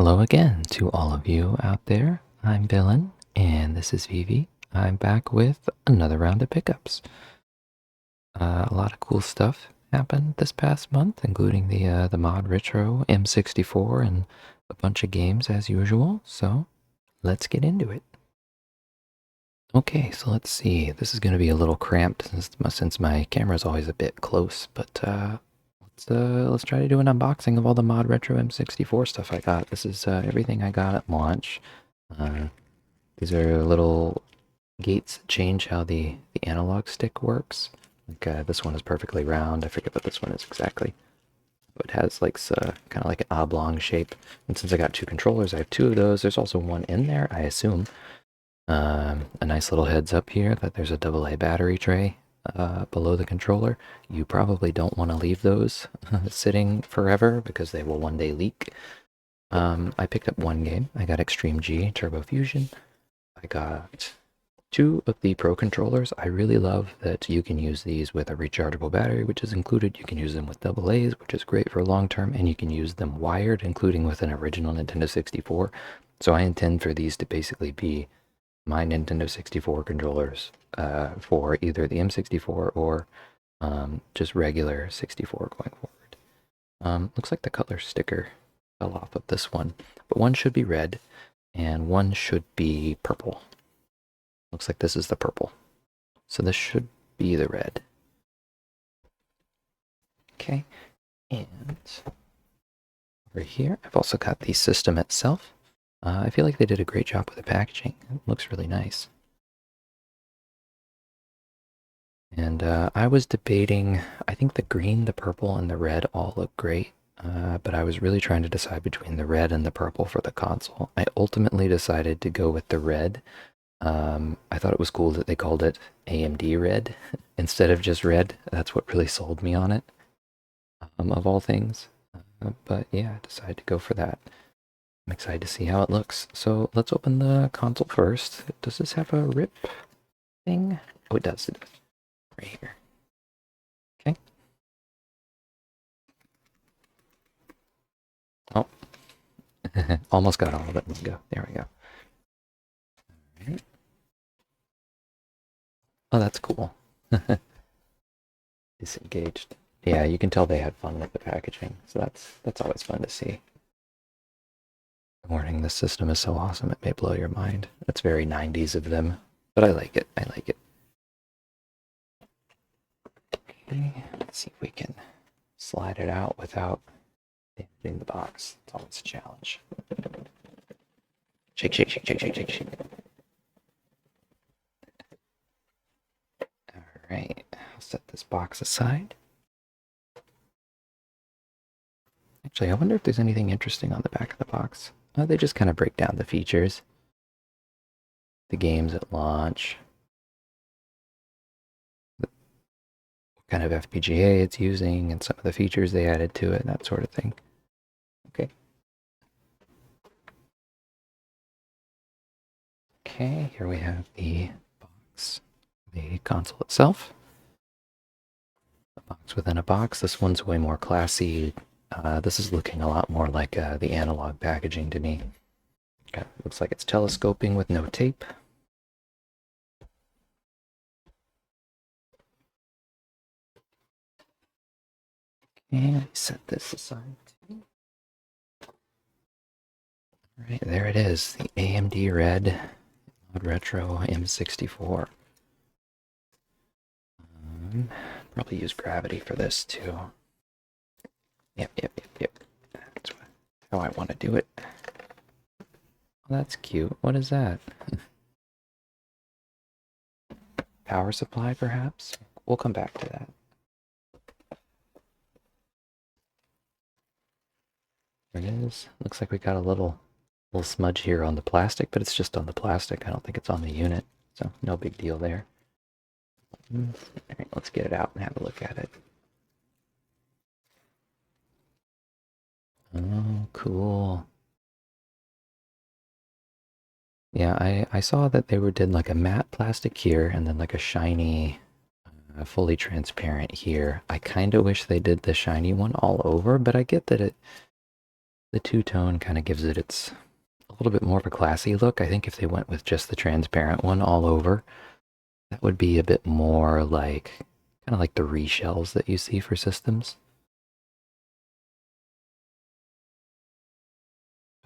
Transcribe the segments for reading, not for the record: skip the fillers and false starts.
Hello again to all of you out there. I'm Dylan, and this is Vivi. I'm back with another round of pickups. A lot of cool stuff happened this past month, including the ModRetro M64 and a bunch of games as usual. So let's get into it. Okay, so let's see. This is going to be a little cramped since my camera's always a bit close, but let's try to do an unboxing of all the ModRetro M64 stuff I got. This is everything I got at launch. These are little gates that change how the analog stick works. Like this one is perfectly round. I forget what this one is exactly. But it has like kind of like an oblong shape. And since I got two controllers, I have two of those. There's also one in there, I assume. A nice little heads up here that there's a AA battery tray below the controller. You probably don't want to leave those sitting forever because they will one day leak. I picked up one game. I got Extreme G Turbo Fusion. I got two of the Pro controllers. I really love that you can use these with a rechargeable battery, which is included. You can use them with AA's, which is great for long term, and you can use them wired, including with an original Nintendo 64. So I intend for these to basically be my Nintendo 64 controllers for either the M64 or just regular 64 going forward. Looks like the color sticker fell off of this one, but one should be red and one should be purple. Looks like this is the purple. So this should be the red. Okay, and over here, I've also got the system itself. I feel like they did a great job with the packaging. It looks really nice. And I was debating, I think the green, the purple, and the red all look great. But I was really trying to decide between the red and the purple for the console. I ultimately decided to go with the red. I thought it was cool that they called it AMD red instead of just red. That's what really sold me on it, of all things. But yeah, I decided to go for that. I'm excited to see how it looks. So let's open the console first. Does this have a rip thing? Oh, it does. It does. Right here. Okay. Oh. Almost got all of it. Let's go. There we go. All right. Oh, that's cool. Disengaged. Yeah, you can tell they had fun with the packaging. So that's always fun to see. Warning, this system is so awesome it may blow your mind. It's very 90s of them, but I like it. I like it. Okay, let's see if we can slide it out without damaging the box. It's always a challenge. Shake, shake, shake, shake, shake, shake, shake. Alright, I'll set this box aside. Actually, I wonder if there's anything interesting on the back of the box. They just kind of break down the features. The games at launch. What kind of FPGA it's using, and some of the features they added to it, that sort of thing. Okay. Okay, here we have the box, the console itself. A box within a box. This one's way more classy. This is looking a lot more like the analog packaging to me. Looks like it's telescoping with no tape. And set this aside too. Alright, there it is. The AMD Red ModRetro M64. Probably use gravity for this too. Yep. That's how I want to do it. Oh, that's cute. What is that? Power supply, perhaps? We'll come back to that. There it is. Looks like we got a little smudge here on the plastic, but it's just on the plastic. I don't think it's on the unit, so no big deal there. Alright, let's get it out and have a look at it. Oh, cool. Yeah, I saw that they did like a matte plastic here and then like a shiny, fully transparent here. I kind of wish they did the shiny one all over, but I get that The two-tone kind of gives it a little bit more of a classy look. I think if they went with just the transparent one all over, that would be a bit more like, kind of like the reshells that you see for systems.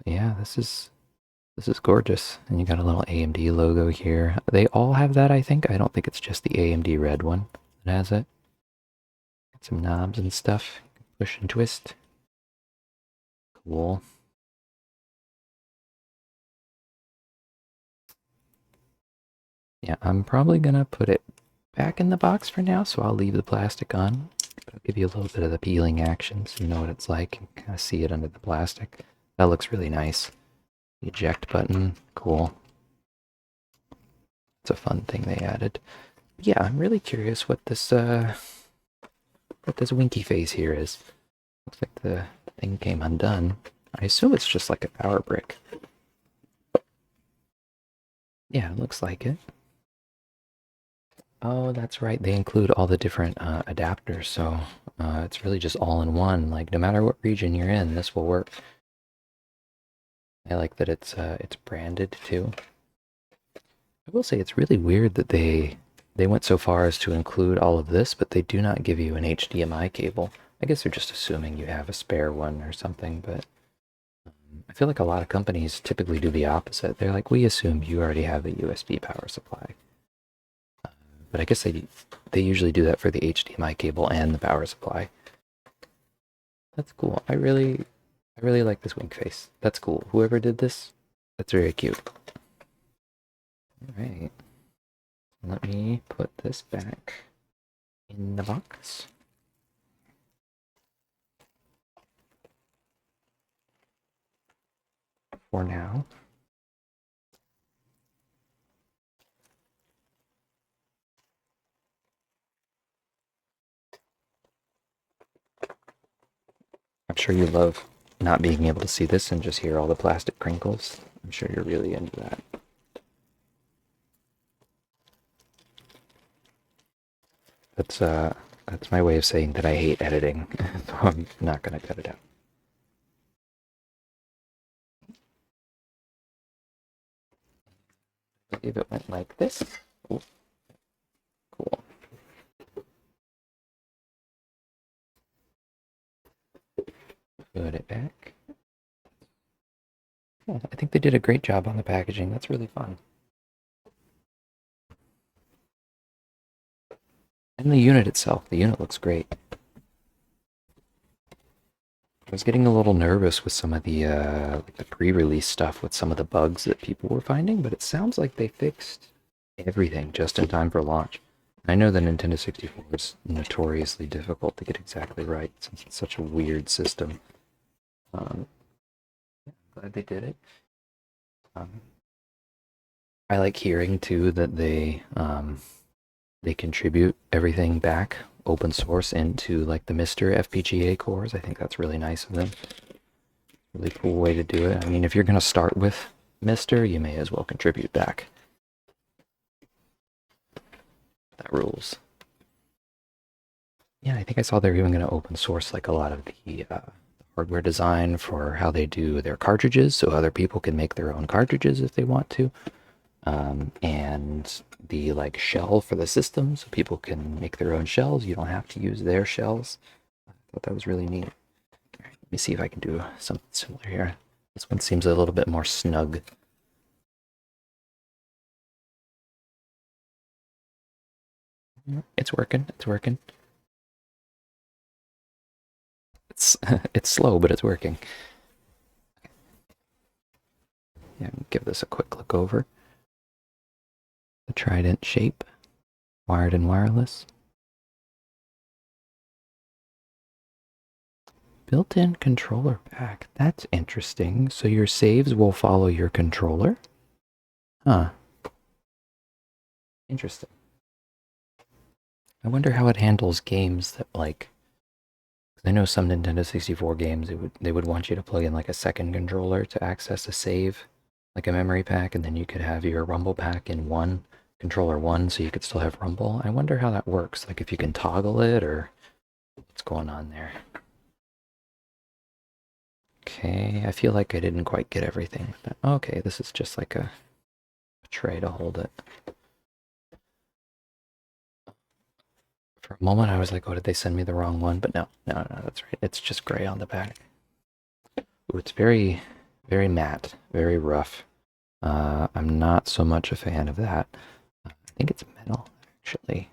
But yeah, this is gorgeous. And you got a little AMD logo here. They all have that, I think. I don't think it's just the AMD red one that has it. Got some knobs and stuff. Push and twist. Cool. Yeah, I'm probably gonna put it back in the box for now, so I'll leave the plastic on. But I'll give you a little bit of the peeling action so you know what it's like and kind of see it under the plastic. That looks really nice. The eject button, cool. It's a fun thing they added. Yeah, I'm really curious what this winky face here is. Looks like the thing came undone. I assume it's just like a power brick. Yeah, it looks like it. Oh, that's right. They include all the different adapters, so it's really just all in one. Like no matter what region you're in, this will work. I like that it's branded too. I will say it's really weird that they went so far as to include all of this, but they do not give you an HDMI cable. I guess they're just assuming you have a spare one or something, but I feel like a lot of companies typically do the opposite. They're like, we assume you already have a USB power supply. But I guess they usually do that for the HDMI cable and the power supply. That's cool. I really like this wink face. That's cool. Whoever did this, that's very cute. All right. Let me put this back in the box. For now. I'm sure you love not being able to see this and just hear all the plastic crinkles. I'm sure you're really into that. That's my way of saying that I hate editing, so I'm not gonna cut it out. If it went like this. Ooh, cool. Put it back. Yeah, I think they did a great job on the packaging. That's really fun. And the unit itself, the unit looks great. I was getting a little nervous with some of like the pre-release stuff with some of the bugs that people were finding, but it sounds like they fixed everything just in time for launch. I know the Nintendo 64 is notoriously difficult to get exactly right since it's such a weird system. Yeah, glad they did it. Um, I like hearing too that they contribute everything back open source into like the Mister FPGA cores. I think that's really nice of them. Really cool way to do it. I mean, if you're gonna start with Mister, you may as well contribute back. That rules. Yeah, I think I saw they're even gonna open source like a lot of the hardware design for how they do their cartridges, so other people can make their own cartridges if they want to. And the like shell for the system, so people can make their own shells. You don't have to use their shells. I thought that was really neat. All right, let me see if I can do something similar here. This one seems a little bit more snug. It's working. It's working. It's it's slow, but it's working. Yeah, give this a quick look over. The Trident shape, wired and wireless. Built-in controller pack. That's interesting. So your saves will follow your controller? Huh. Interesting. I wonder how it handles games that like, 'cause I know some Nintendo 64 games they would want you to plug in like a second controller to access a save, like a memory pack, and then you could have your Rumble pack in one controller one, so you could still have Rumble. I wonder how that works. Like if you can toggle it or what's going on there. Okay, I feel like I didn't quite get everything. Okay, this is just like a tray to hold it. For a moment, I was like, oh, did they send me the wrong one? But no, that's right. It's just gray on the back. Ooh, it's very, very matte, very rough. I'm not so much a fan of that. I think it's metal, actually.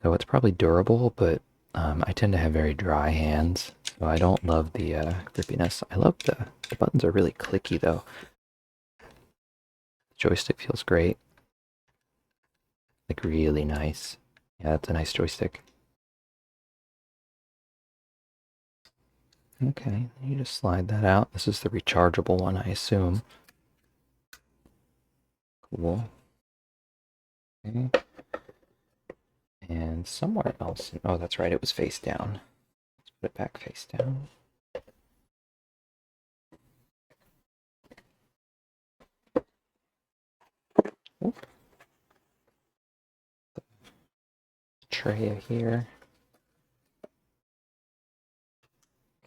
So it's probably durable, but I tend to have very dry hands, so I don't love the grippiness. I love the buttons are really clicky, though. The joystick feels great. Like, really nice. Yeah, that's a nice joystick. Okay, you just slide that out. This is the rechargeable one, I assume. Cool. Okay. And somewhere else. Oh, that's right, it was face down. Let's put it back face down. Oop. Tray here.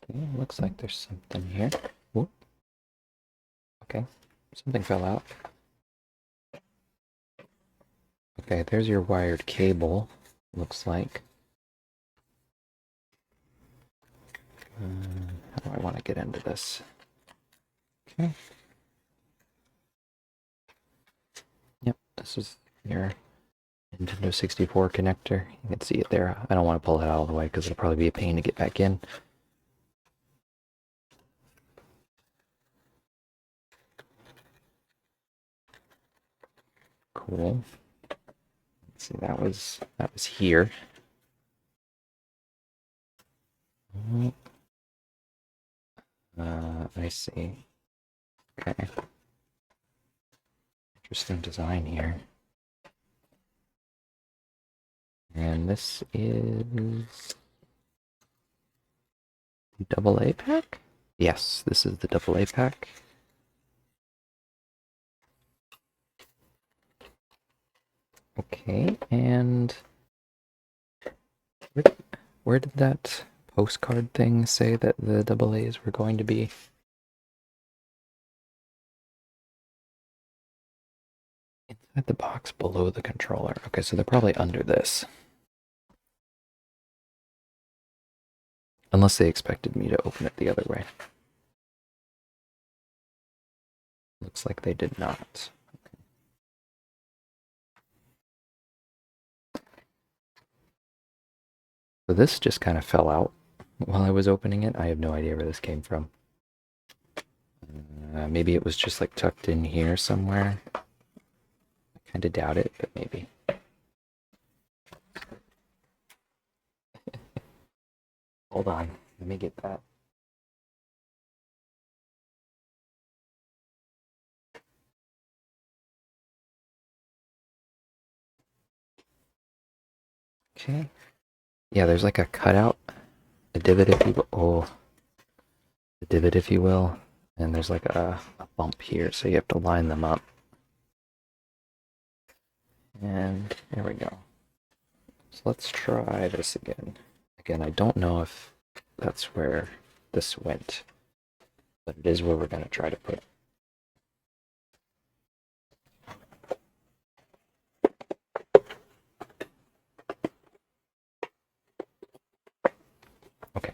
Okay, looks like there's something here. Whoop. Okay, something fell out. Okay, there's your wired cable, looks like. How do I want to get into this? Okay. Yep, this is your Nintendo 64 connector. You can see it there. I don't want to pull it out of the way because it'll probably be a pain to get back in. Cool. Let's see, that was here. I see. Okay. Interesting design here. And this is the AA pack? Yes, this is the AA pack. Okay, and where did that postcard thing say that the AA's were going to be? Inside the box below the controller. Okay, so they're probably under this. Unless they expected me to open it the other way. Looks like they did not. So this just kind of fell out while I was opening it. I have no idea where this came from. Maybe it was just like tucked in here somewhere. I kind of doubt it, but maybe. Hold on, let me get that. Okay. Yeah, there's like a cutout, a divot if you will. Oh, a divot if you will. And there's like a bump here, so you have to line them up. And there we go. So let's try this again. Again, I don't know if that's where this went, but it is where we're going to try to put it. Okay.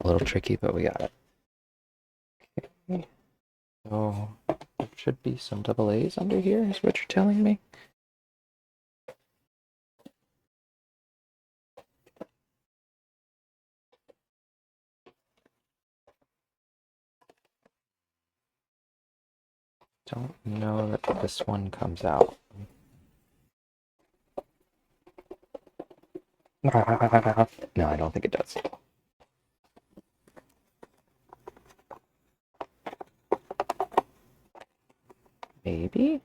A little tricky, but we got it. Okay. So there should be some AA's under here, is what you're telling me? Don't know that this one comes out. No, I don't think it does. Maybe?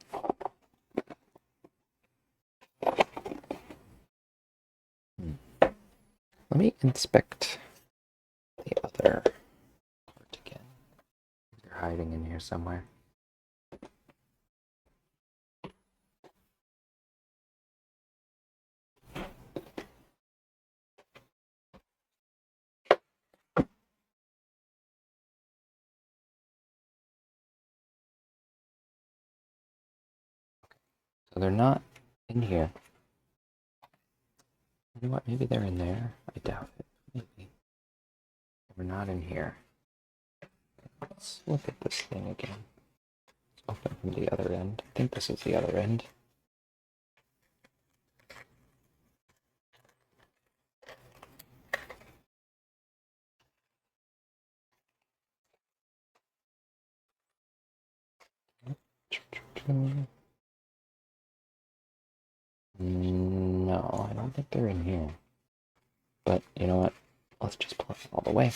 Let me inspect the other part again. They're hiding in here somewhere. So they're not in here. You know what? Maybe they're in there. I doubt it. Maybe. We're not in here. Let's look at this thing again. Let's open from the other end. I think this is the other end. No, I don't think they're in here. But you know what? Let's just plug them all the way.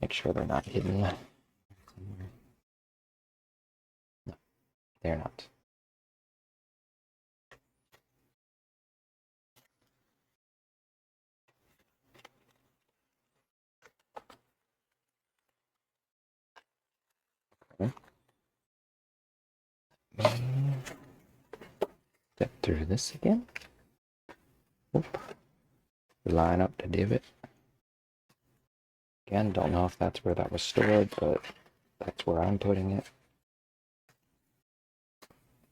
Make sure they're not hidden. No, they're not. Okay. Step through this again. Oop. Line up the divot. Again, don't know if that's where that was stored, but that's where I'm putting it.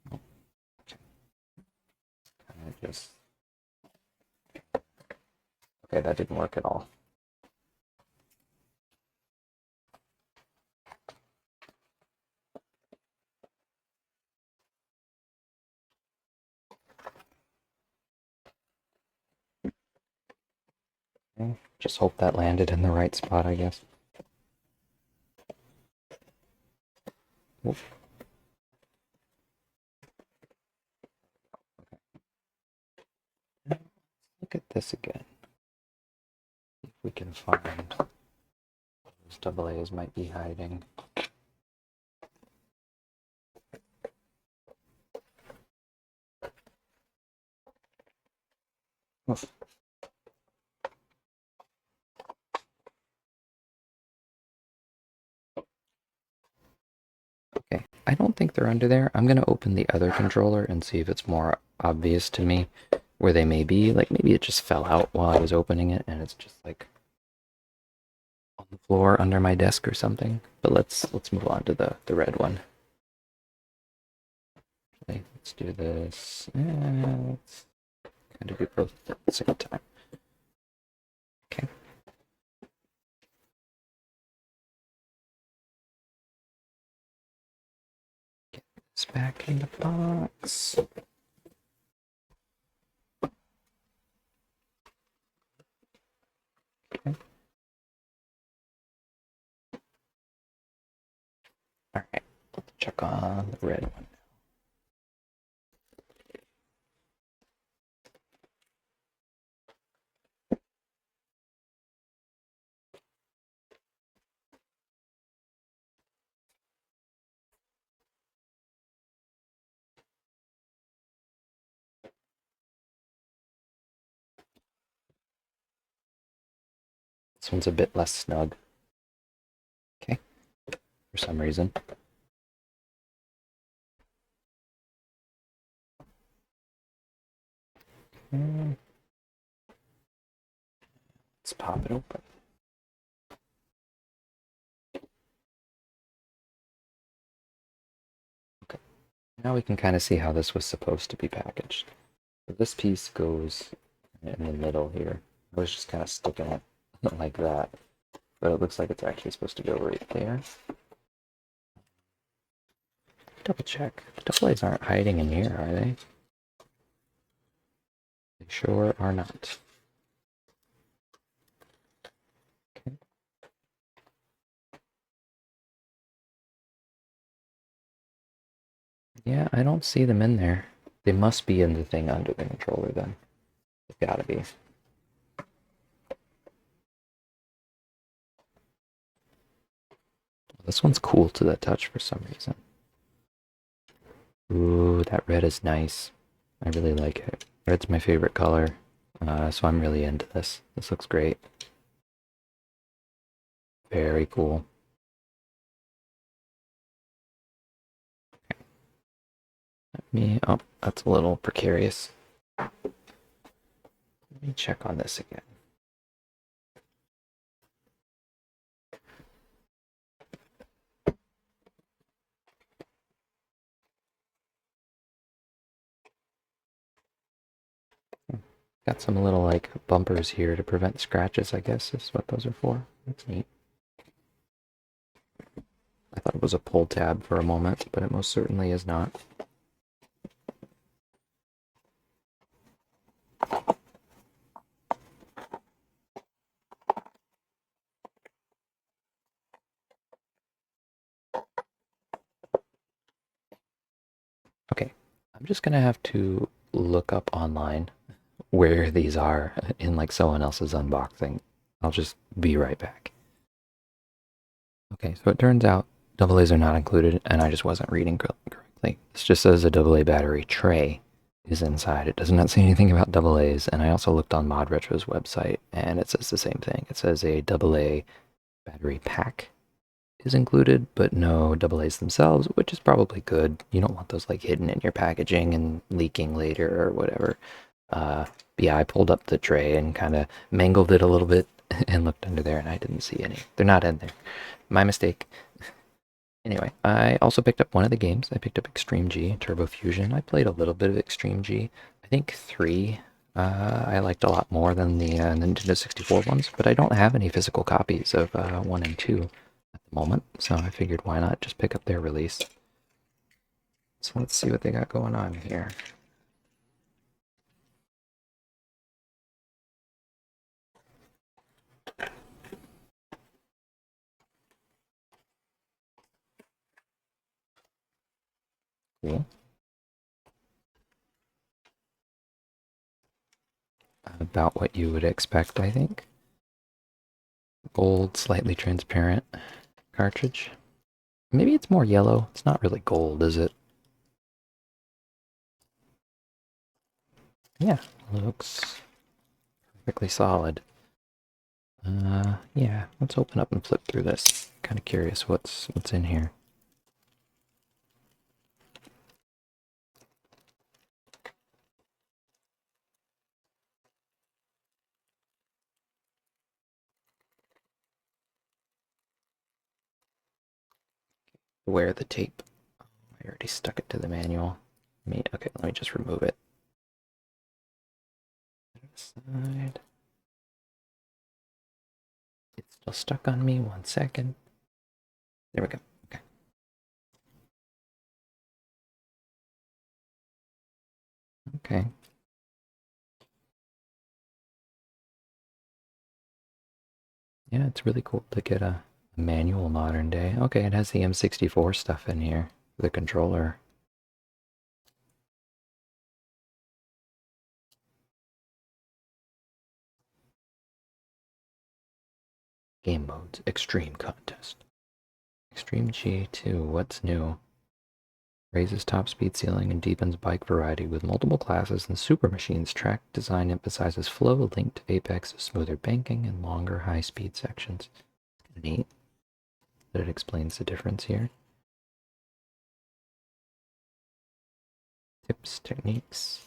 Kind of just... Okay, that didn't work at all. Okay. Just hope that landed in the right spot, I guess. Oop. Okay. Look at this again. If we can find those double A's might be hiding. Oof. Okay, I don't think they're under there. I'm gonna open the other controller and see if it's more obvious to me where they may be. Like maybe it just fell out while I was opening it and it's just like on the floor under my desk or something. But let's move on to the red one. Okay, let's do this. Let's kind of do both at the same time. Okay. Get this back in the box. Okay. All right, let's check on the red one. This one's a bit less snug. Okay, for some reason. Let's pop it open. Okay, now we can kind of see how this was supposed to be packaged. So this piece goes in the middle here. I was just kind of sticking it like that, but it looks like it's actually supposed to go right there. Double check. The double A's aren't hiding in here, are they? They sure are not. Okay. Yeah, I don't see them in there. They must be in the thing under the controller then. They've gotta be. This one's cool to the touch for some reason. Ooh, that red is nice. I really like it. Red's my favorite color, so I'm really into this. This looks great. Very cool. Oh, that's a little precarious. Let me check on this again. Got some little like bumpers here to prevent scratches, I guess is what those are for. That's neat. I thought it was a pull tab for a moment, but it most certainly is not. Okay, I'm just gonna have to look up online where these are in like someone else's unboxing. I'll just be right back. Okay, so it turns out AA's are not included, and I just wasn't reading correctly. This just says a AA battery tray is inside. It does not say anything about AA's, and I also looked on ModRetro's website, and it says the same thing. It says a AA battery pack is included, but no AA's themselves, which is probably good. You don't want those like hidden in your packaging and leaking later or whatever. Yeah, I pulled up the tray and kind of mangled it a little bit and looked under there, and I didn't see any. They're not in there. My mistake. Anyway, I also picked up one of the games. I picked up Extreme G, Turbo Fusion. I played a little bit of Extreme G. I think 3 I liked a lot more than the Nintendo 64 ones, but I don't have any physical copies of 1 and 2 at the moment, so I figured why not just pick up their release. So let's see what they got going on here. Cool. About what you would expect, I think. Gold, slightly transparent cartridge. Maybe it's more yellow. It's not really gold, is it? Yeah, looks perfectly solid. Yeah, let's open up and flip through this. Kind of curious what's in here. Where the tape? I already stuck it to the manual. Okay, let me just remove it. Side. It's still stuck on me. 1 second. There we go. Okay. Okay. Yeah, it's really cool to get a manual modern day. Okay, it has the M64 stuff in here. The controller. Game modes. Extreme contest. Extreme G2. What's new? Raises top speed ceiling and deepens bike variety with multiple classes and super machines. Track design emphasizes flow, linked apex, smoother banking, and longer high-speed sections. Neat that it explains the difference here. Tips, techniques.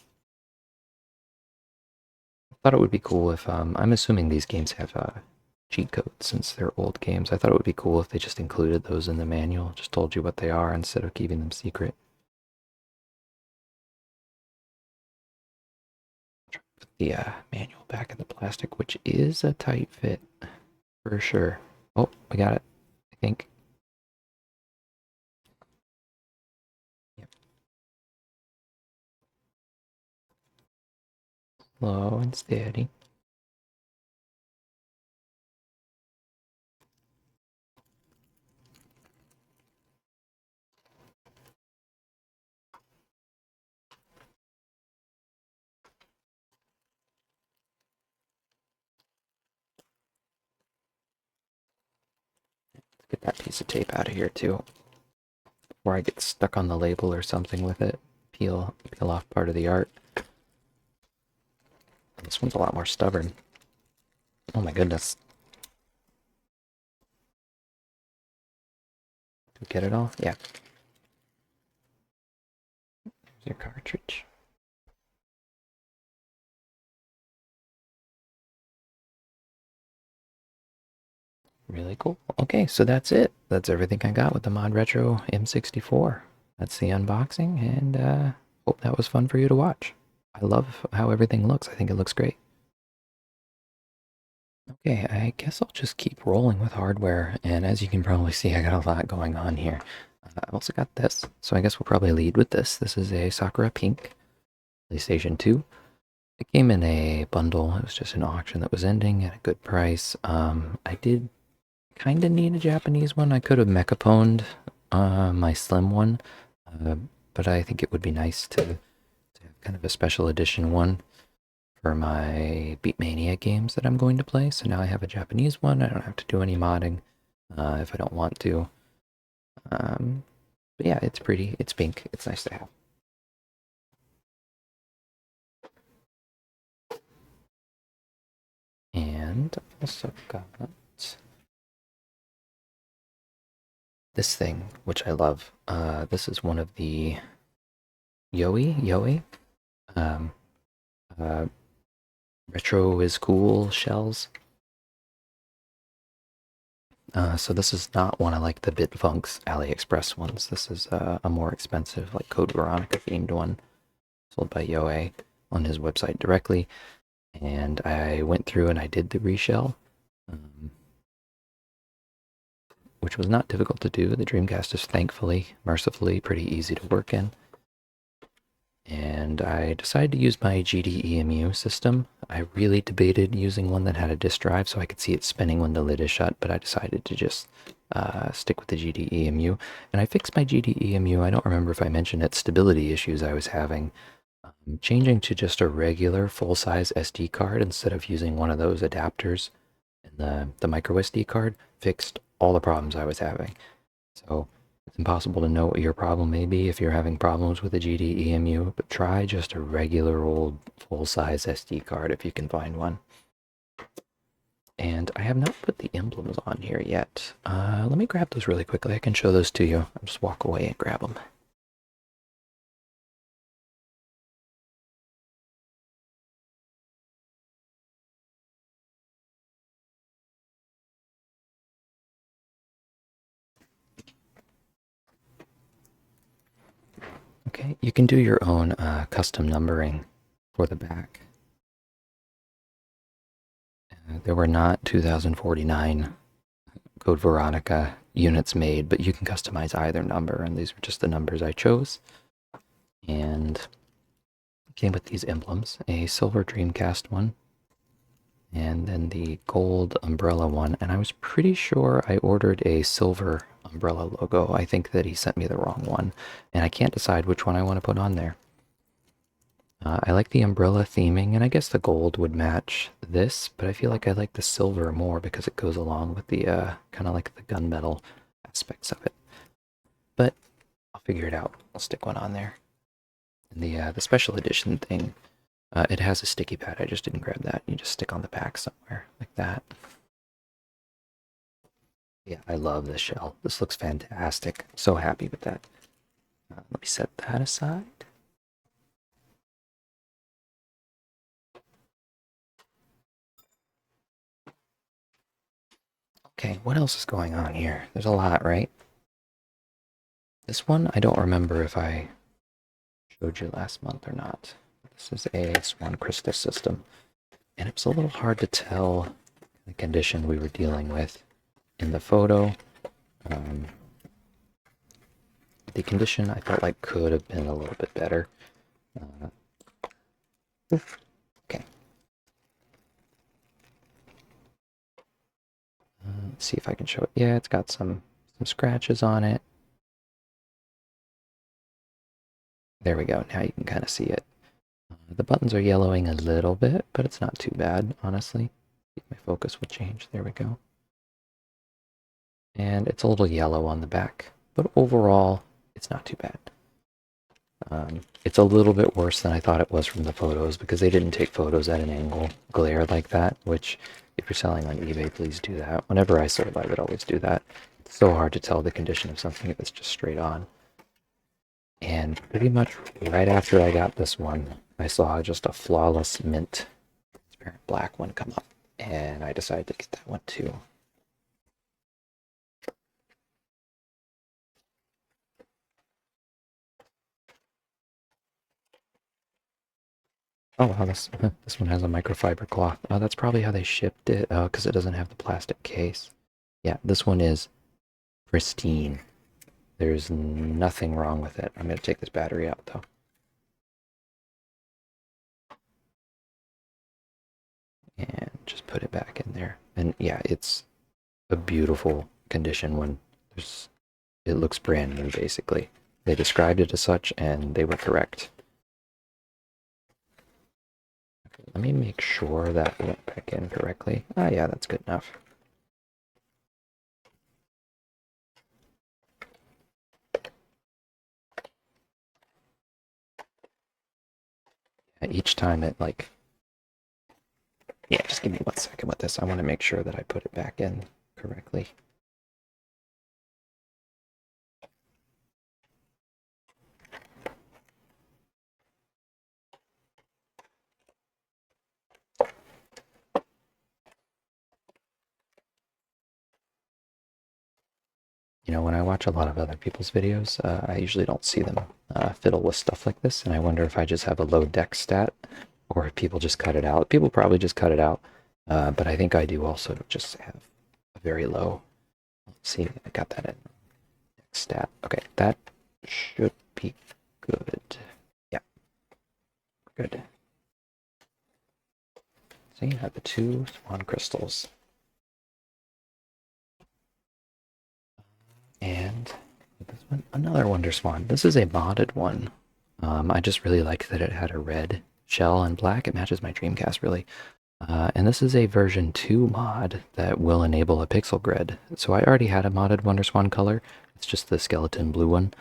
I thought it would be cool if, I'm assuming these games have cheat codes since they're old games. I thought it would be cool if they just included those in the manual, just told you what they are instead of keeping them secret. Put the manual back in the plastic, which is a tight fit for sure. Oh, we got it, I think. Yep. Slow and steady. Let's get that piece of tape out of here too, before I get stuck on the label or something with it. Peel off part of the art. This one's a lot more stubborn. Oh my goodness. Did we get it all? Yeah. Here's your cartridge. Really cool. Okay, so that's it. That's everything I got with the ModRetro M64. That's the unboxing, and hope that was fun for you to watch. I love how everything looks. I think it looks great. Okay, I guess I'll just keep rolling with hardware, and as you can probably see, I got a lot going on here. I've also got this, so I guess we'll probably lead with this. This is a Sakura Pink PlayStation 2. It came in a bundle. It was just an auction that was ending at a good price. I did kind of need a Japanese one. I could have mechaponed my slim one, uh, but I think it would be nice to have kind of a special edition one for my Beatmania games that I'm going to play. So now I have a Japanese one. I don't have to do any modding if I don't want to. But yeah, it's pretty. It's pink. It's nice to have. And I've also got this thing, which I love. This is one of the Yoi, um, uh, retro is cool shells. So this is not one of like the Bitfunks AliExpress ones. This is a more expensive, like Code Veronica themed one, sold by Yoei on his website directly. And I went through and I did the reshell, which was not difficult to do. The Dreamcast is thankfully, mercifully, pretty easy to work in. And I decided to use my GDEMU system. I really debated using one that had a disk drive so I could see it spinning when the lid is shut, but I decided to just stick with the GDEMU. And I fixed my GDEMU. I don't remember if I mentioned it, stability issues I was having. Changing to just a regular full-size SD card instead of using one of those adapters in the micro SD card fixed all the problems I was having. So it's impossible to know what your problem may be if you're having problems with a GDEMU, but try just a regular old full-size SD card if you can find one. And I have not put the emblems on here yet. Let me grab those really quickly. I can show those to you. I'll just walk away and grab them. Okay, you can do your own custom numbering for the back. There were not 2049 Code Veronica units made, but you can customize either number, and these were just the numbers I chose. And came with these emblems, a silver Dreamcast one, and then the gold umbrella one, and I was pretty sure I ordered a silver umbrella logo. I think that he sent me the wrong one, and I can't decide which one I want to put on there. I like the umbrella theming, and I guess the gold would match this, but I feel like I like the silver more because it goes along with the kind of like the gunmetal aspects of it. But I'll figure it out. I'll stick one on there. And the special edition thing, it has a sticky pad. I just didn't grab that. You just stick on the back somewhere like that. Yeah, I love this shell. This looks fantastic. I'm so happy with that. Let me set that aside. Okay, what else is going on here? There's a lot, right? This one, I don't remember if I showed you last month or not. This is a Swan Christus system, and it was a little hard to tell the condition we were dealing with in the photo. The condition I felt like could have been a little bit better. Okay. Let's see if I can show it. Yeah, it's got some scratches on it. There we go. Now you can kind of see it. The buttons are yellowing a little bit, but it's not too bad, honestly. My focus will change. There we go. And it's a little yellow on the back, but overall, it's not too bad. It's a little bit worse than I thought it was from the photos because they didn't take photos at an angle glare like that, which if you're selling on eBay, please do that. Whenever I sold, I would always do that. It's so hard to tell the condition of something if it's just straight on. And pretty much right after I got this one, I saw just a flawless mint transparent black one come up, and I decided to get that one too. Oh wow, this one has a microfiber cloth. Oh, that's probably how they shipped it. Oh, because it doesn't have the plastic case. Yeah, this one is pristine. There's nothing wrong with it. I'm gonna take this battery out though. And just put it back in there. And yeah, it's a beautiful condition when there's it looks brand new basically. They described it as such and they were correct. Let me make sure that went back in correctly. Ah, yeah, that's good enough. Each time it like, yeah, just give me 1 second with this. I want to make sure that I put it back in correctly. You know, when I watch a lot of other people's videos, I usually don't see them fiddle with stuff like this, and I wonder if I just have a low deck stat, or if people just cut it out. People probably just cut it out, but I think I do also just have a very low. Let's see, I got that in deck stat. Okay, that should be good. Yeah, good. So you have the 2 swan crystals. And this one, another Wonder Swan. This is a modded one. I just really liked that it had a red shell and black. It matches my Dreamcast really. And this is a version 2 mod that will enable a pixel grid. So I already had a modded Wonder Swan color. It's just the skeleton blue one.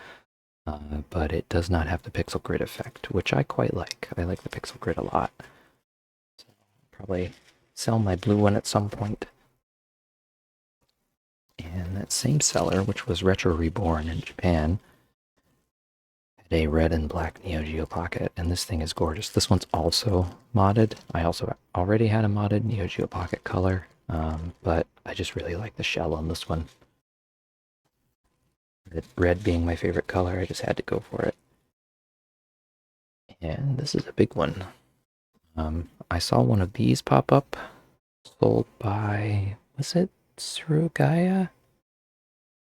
But it does not have the pixel grid effect, which I quite like. I like the pixel grid a lot. So I'll probably sell my blue one at some point. And that same seller, which was Retro Reborn in Japan, had a red and black Neo Geo Pocket, and this thing is gorgeous. This one's also modded. I also already had a modded Neo Geo Pocket color, but I just really like the shell on this one. Red being my favorite color, I just had to go for it. And this is a big one. I saw one of these pop up, sold by, was it Surugaya?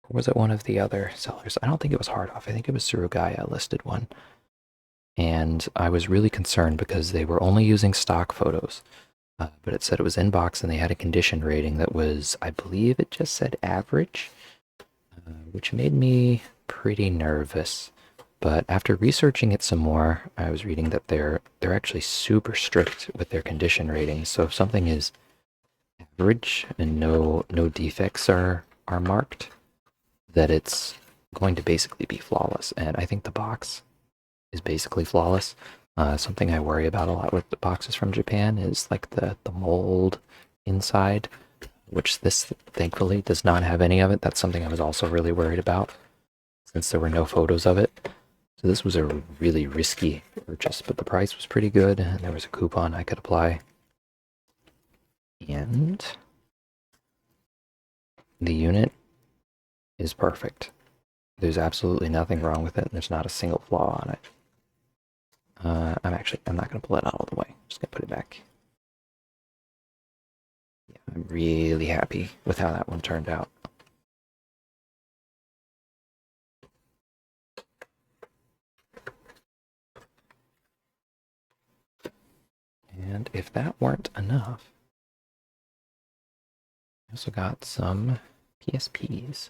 Or was it one of the other sellers? I don't think it was Hard Off. I think it was Surugaya listed one. And I was really concerned because they were only using stock photos. But it said it was in box and they had a condition rating that was, I believe it just said average, which made me pretty nervous. But after researching it some more, I was reading that they're actually super strict with their condition ratings. So if something is average and no defects are marked, that it's going to basically be flawless. And I think the box is basically flawless. Something I worry about a lot with the boxes from Japan is like the mold inside, which this thankfully does not have any of it. That's something I was also really worried about since there were no photos of it. So this was a really risky purchase, but the price was pretty good and there was a coupon I could apply. And the unit is perfect. There's absolutely nothing wrong with it, and there's not a single flaw on it. I'm not going to pull it out all the way. I'm just going to put it back. Yeah, I'm really happy with how that one turned out. And if that weren't enough, I also got some PSPs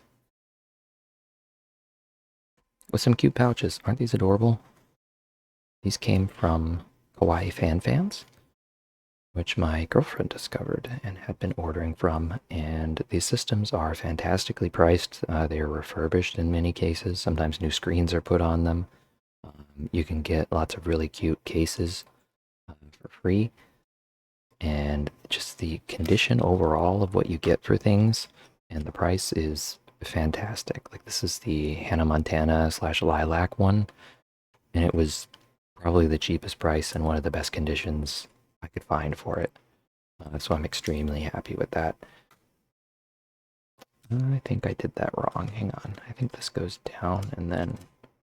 with some cute pouches. Aren't these adorable? These came from Kawaii Fans, which my girlfriend discovered and had been ordering from. And these systems are fantastically priced. They are refurbished in many cases. Sometimes new screens are put on them. You can get lots of really cute cases for free. And just the condition overall of what you get for things and the price is fantastic. Like this is the Hannah Montana / Lilac one, and it was probably the cheapest price and one of the best conditions I could find for it. So I'm extremely happy with that. I think I did that wrong. Hang on. I think this goes down and then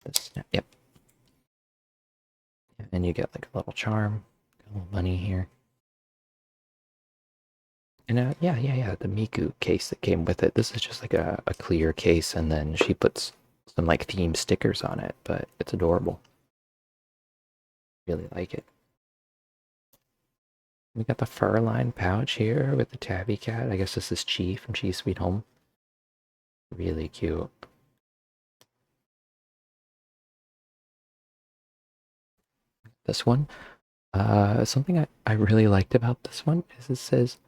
this. Yep. And you get like a little charm. little bunny here. And yeah, the Miku case that came with it. This is just like a clear case, and then she puts some like theme stickers on it, but it's adorable. Really like it. We got the fur lined pouch here with the tabby cat. I guess this is Chi from Chi's Sweet Home. Really cute. This one, something I really liked about this one is it says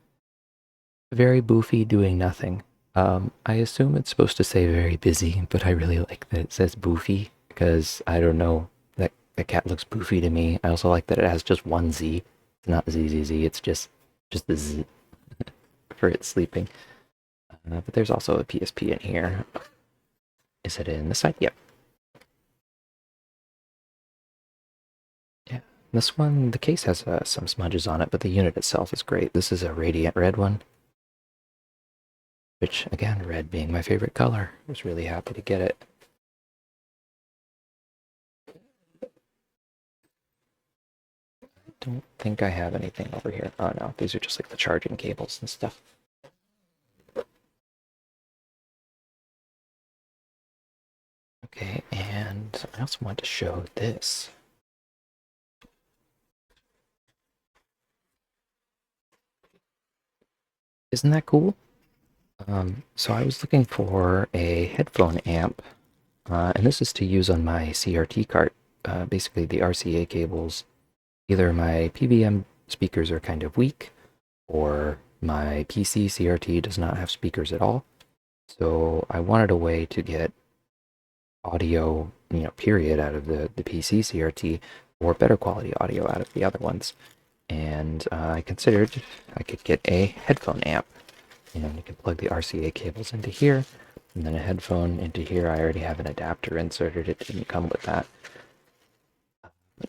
very boofy doing nothing. I assume it's supposed to say very busy, but I really like that it says boofy because I don't know, that the cat looks boofy to me. I also like that it has just one Z. It's not ZZZ, it's just the Z for it sleeping. But there's also a PSP in here. Is it in the side? Yep. Yeah. This one, the case has some smudges on it, but the unit itself is great. This is a radiant red one, which, again, red being my favorite color. I was really happy to get it. I don't think I have anything over here. Oh no, these are just like the charging cables and stuff. Okay, and I also want to show this. Isn't that cool? So I was looking for a headphone amp, and this is to use on my CRT cart. Basically, the RCA cables, either my PVM speakers are kind of weak, or my PC CRT does not have speakers at all. So I wanted a way to get audio, period, out of the PC CRT, or better quality audio out of the other ones. And I considered I could get a headphone amp. And you can plug the RCA cables into here, and then a headphone into here. I already have an adapter inserted. It didn't come with that.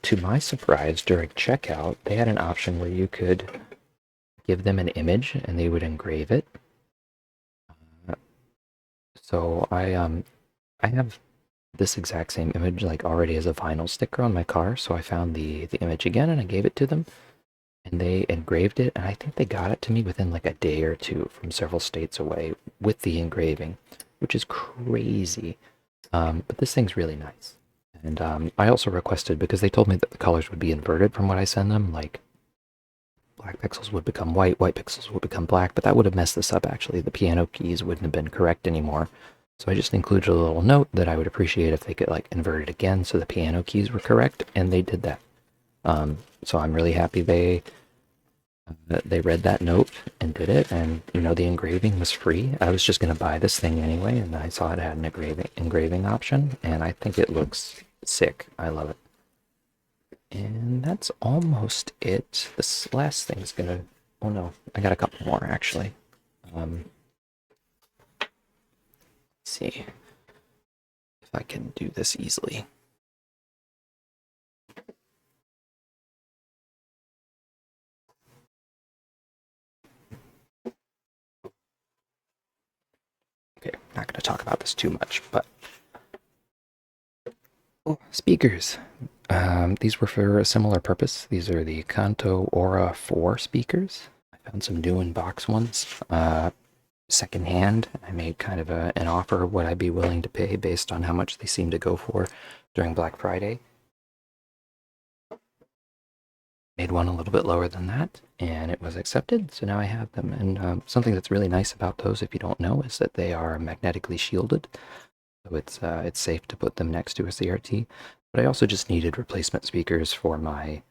To my surprise, during checkout, they had an option where you could give them an image and they would engrave it. So I have this exact same image like already as a vinyl sticker on my car. So I found the image again and I gave it to them, and they engraved it. And I think they got it to me within like a day or two from several states away with the engraving, which is crazy. But this thing's really nice. And I also requested, because they told me that the colors would be inverted from what I send them, like black pixels would become white, white pixels would become black, but that would have messed this up actually. The piano keys wouldn't have been correct anymore. So I just included a little note that I would appreciate if they could like invert it again so the piano keys were correct, and they did that. So I'm really happy they read that note and did it, and the engraving was free. I was just going to buy this thing anyway, and I saw it had an engraving option, and I think it looks sick. I love it. And that's almost it. This last thing's gonna... Oh no, I got a couple more actually. Let's see if I can do this easily. Okay, not going to talk about this too much, but speakers. These were for a similar purpose. These are the Kanto Aura 4 speakers. I found some new in-box ones, secondhand. I made kind of an offer of what I'd be willing to pay based on how much they seemed to go for during Black Friday. Made one a little bit lower than that, and it was accepted, so now I have them. And something that's really nice about those, if you don't know, is that they are magnetically shielded, so it's safe to put them next to a CRT. But I also just needed replacement speakers for my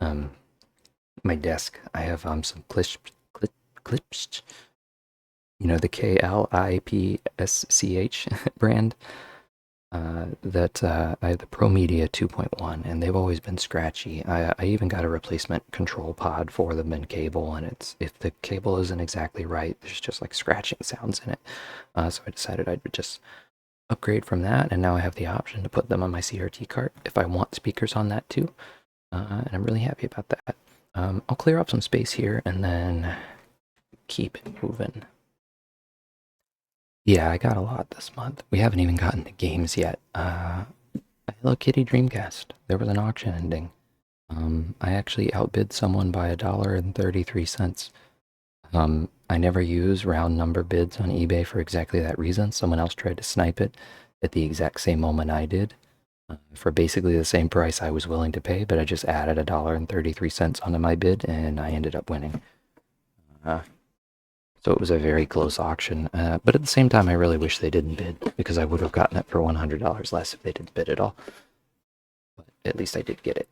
my desk. I have some clips, the KLIPSCH brand. That I have the Pro Media 2.1, and they've always been scratchy. I even got a replacement control pod for them in cable, and if the cable isn't exactly right, there's just like scratching sounds in it. So I decided I'd just upgrade from that, and now I have the option to put them on my CRT cart if I want speakers on that too. And I'm really happy about that. I'll clear up some space here and then keep it moving. Yeah, I got a lot this month. We haven't even gotten the games yet. Hello Kitty Dreamcast. There was an auction ending. I actually outbid someone by $1.33. I never use round number bids on eBay for exactly that reason. Someone else tried to snipe it at the exact same moment I did for basically the same price I was willing to pay, but I just added $1.33 onto my bid and I ended up winning. Uh, so it was a very close auction, but at the same time, I really wish they didn't bid because I would have gotten it for $100 less if they didn't bid at all. But at least I did get it.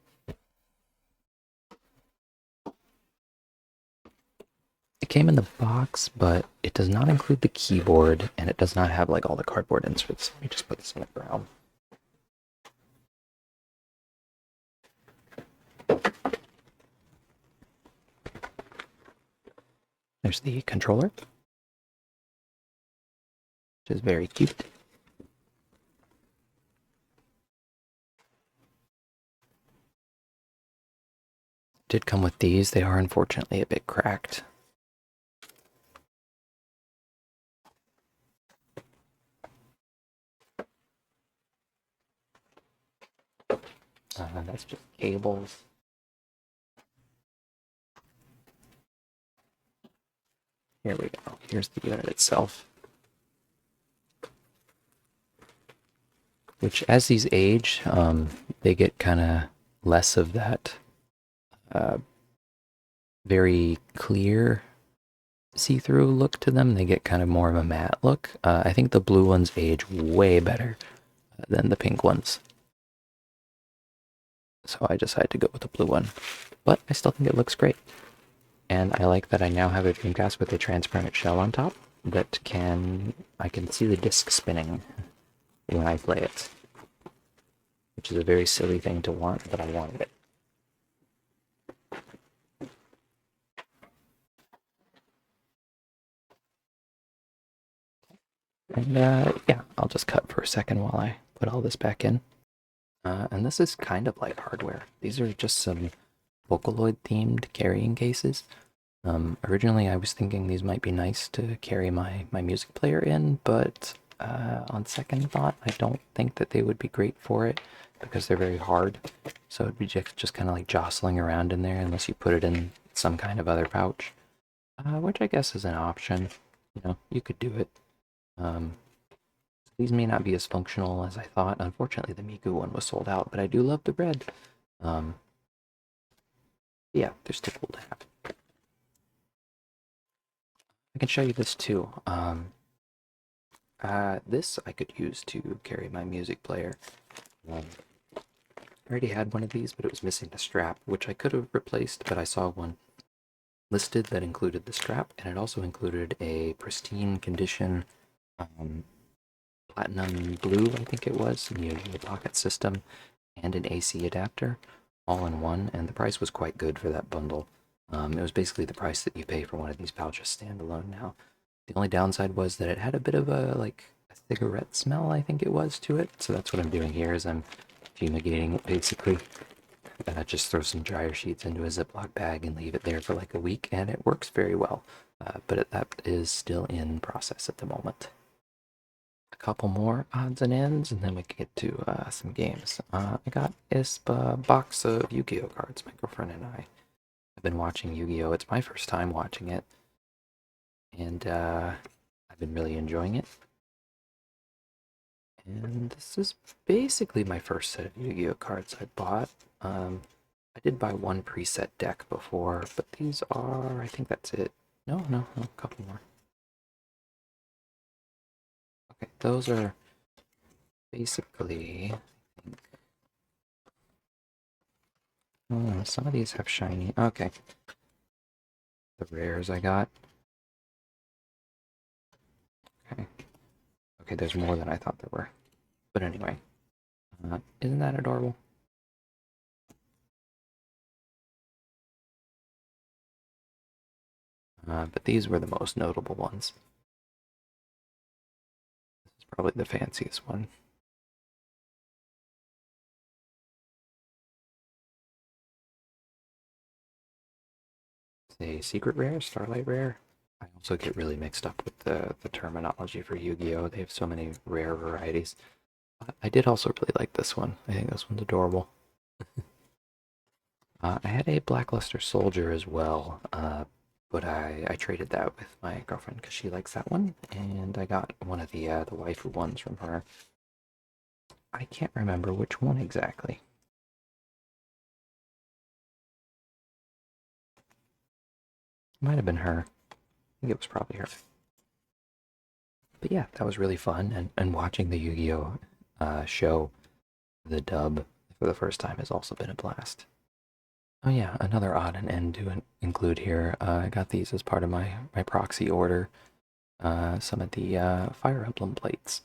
It came in the box, but it does not include the keyboard, and it does not have like all the cardboard inserts. Let me just put this on the ground. There's the controller, which is very cute. Did come with these. They are unfortunately a bit cracked. That's just cables. Here we go. Here's the unit itself. Which, as these age, they get kind of less of that very clear see-through look to them. They get kind of more of a matte look. I think the blue ones age way better than the pink ones. So I decided to go with the blue one. But I still think it looks great. And I like that I now have a Dreamcast with a transparent shell on top that I can see the disc spinning when I play it. Which is a very silly thing to want, but I wanted it. And yeah, I'll just cut for a second while I put all this back in. And this is kind of like hardware. These are just some Vocaloid themed carrying cases. Originally I was thinking these might be nice to carry my music player in, but on second thought, I don't think that they would be great for it because they're very hard. So it'd be just kind of like jostling around in there unless you put it in some kind of other pouch, which I guess is an option. You know, you could do it. These may not be as functional as I thought. Unfortunately, the Miku one was sold out, but I do love the bread. Yeah, they're still cool to have. I can show you this too. This I could use to carry my music player. I already had one of these, but it was missing the strap, which I could have replaced, but I saw one listed that included the strap, and it also included a pristine condition platinum blue, I think it was, Yu-Gi-Oh pocket system, and an AC adapter, all in one, and the price was quite good for that bundle. It was basically the price that you pay for one of these pouches standalone now. The only downside was that it had a bit of a cigarette smell, I think it was, to it. So that's what I'm doing here is I'm fumigating it basically. Just throw some dryer sheets into a Ziploc bag and leave it there for like a week, and it works very well. But that is still in process at the moment. A couple more odds and ends, and then we can get to some games. I got this box of Yu-Gi-Oh cards. My girlfriend and I have been watching Yu-Gi-Oh! It's my first time watching it, and I've been really enjoying it. And this is basically my first set of Yu-Gi-Oh cards I bought. I did buy one preset deck before, but these are, I think that's it. No, a couple more. Okay, those are basically, oh, some of these have shiny. Okay. The rares I got. Okay. Okay, there's more than I thought there were. But anyway, isn't that adorable? But these were the most notable ones. This is probably the fanciest one. It's a secret rare, Starlight rare. I also get really mixed up with the terminology for Yu-Gi-Oh! They have so many rare varieties. I did also really like this one. I think this one's adorable. I had a Blackluster Soldier as well, but I traded that with my girlfriend because she likes that one, and I got one of the waifu ones from her. I can't remember which one exactly. Might have been her. I think it was probably her. But yeah, that was really fun, and watching the Yu-Gi-Oh show, the dub for the first time has also been a blast. Oh yeah, another odd and end to include here. I got these as part of my proxy order. Some of the Fire Emblem plates,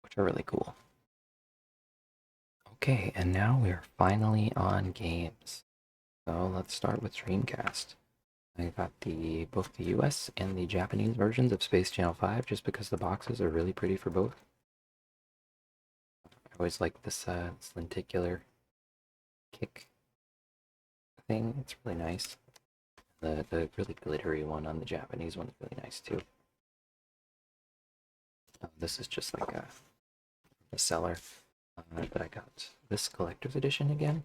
which are really cool. Okay, and now we're finally on games. So let's start with Dreamcast. I got both the US and the Japanese versions of Space Channel 5 just because the boxes are really pretty for both. I always like this lenticular kick thing. It's really nice. The really glittery one on the Japanese one's really nice too. This is just like a seller that I got this collector's edition again.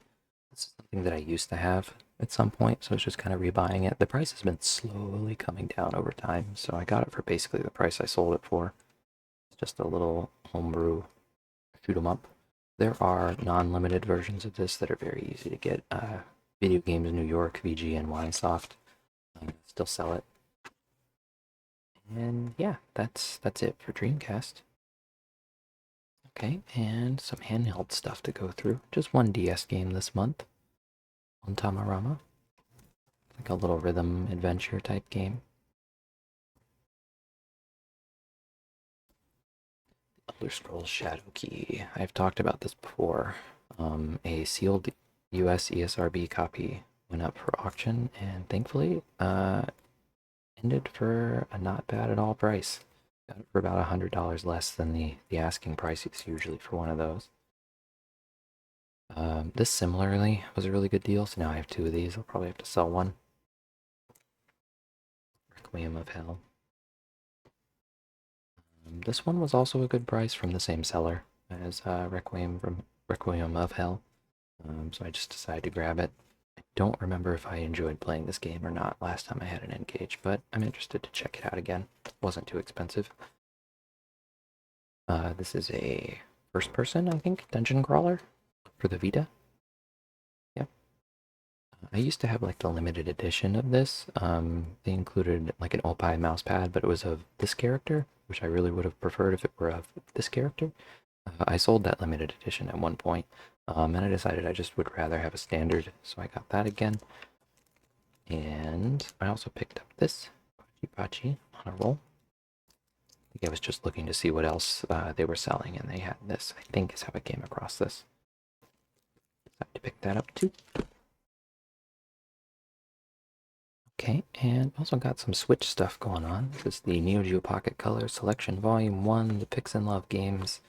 This is something that I used to have at some point, so I was just kind of rebuying it. The price has been slowly coming down over time, so I got it for basically the price I sold it for. It's just a little homebrew shoot 'em up. There are non-limited versions of this that are very easy to get. Video Games New York, VG, and Winesoft still sell it. And yeah, that's it for Dreamcast. Okay, and some handheld stuff to go through. Just one DS game this month on Tamarama. Like a little rhythm adventure type game. Elder Scrolls Shadow Key. I've talked about this before. A sealed US ESRB copy went up for auction, and thankfully, ended for a not bad at all price. Got it for about $100 less than the asking price is usually for one of those. This similarly was a really good deal, so now I have two of these. I'll probably have to sell one. Requiem of Hell. This one was also a good price from the same seller as Requiem of Hell. So I just decided to grab it. I don't remember if I enjoyed playing this game or not last time I had an N-Gage, but I'm interested to check it out again. It wasn't too expensive. This is a first person, I think, dungeon crawler for the Vita. Yep. I used to have like the limited edition of this. They included like an Opie mouse pad, but it was of this character, which I really would have preferred if it were of this character. I sold that limited edition at one point, and I decided I just would rather have a standard, so I got that again. And I also picked up this Pachi on a roll. I think I was just looking to see what else they were selling, and they had this. I think is how I came across this. I have to pick that up too. Okay, and also got some Switch stuff going on. This is the Neo Geo Pocket Color Selection Volume 1, the Pix and Love games.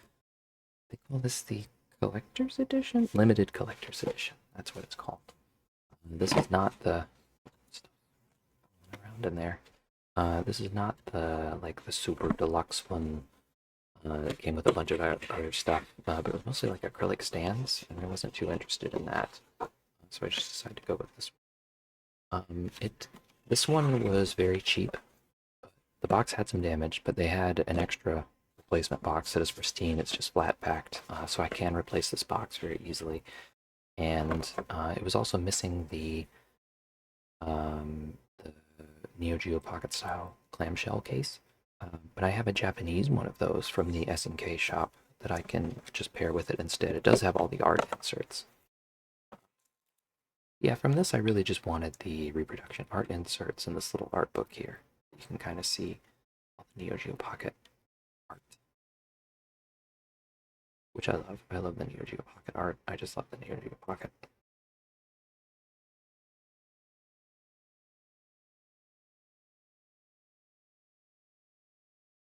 They call this the Collector's Edition? Limited Collector's Edition. That's what it's called. This is not the... around in there. This is not the super deluxe one that came with a bunch of other stuff, but it was mostly like acrylic stands, and I wasn't too interested in that, so I just decided to go with this one. This one was very cheap. The box had some damage, but they had an extra replacement box that is pristine. It's just flat packed, so I can replace this box very easily. And it was also missing the Neo Geo Pocket style clamshell case. But I have a Japanese one of those from the SNK shop that I can just pair with it instead. It does have all the art inserts. Yeah, from this I really just wanted the reproduction art inserts in this little art book here. You can kind of see all the Neo Geo Pocket art, which I love. I love the Neo Geo Pocket art. I just love the Neo Geo Pocket.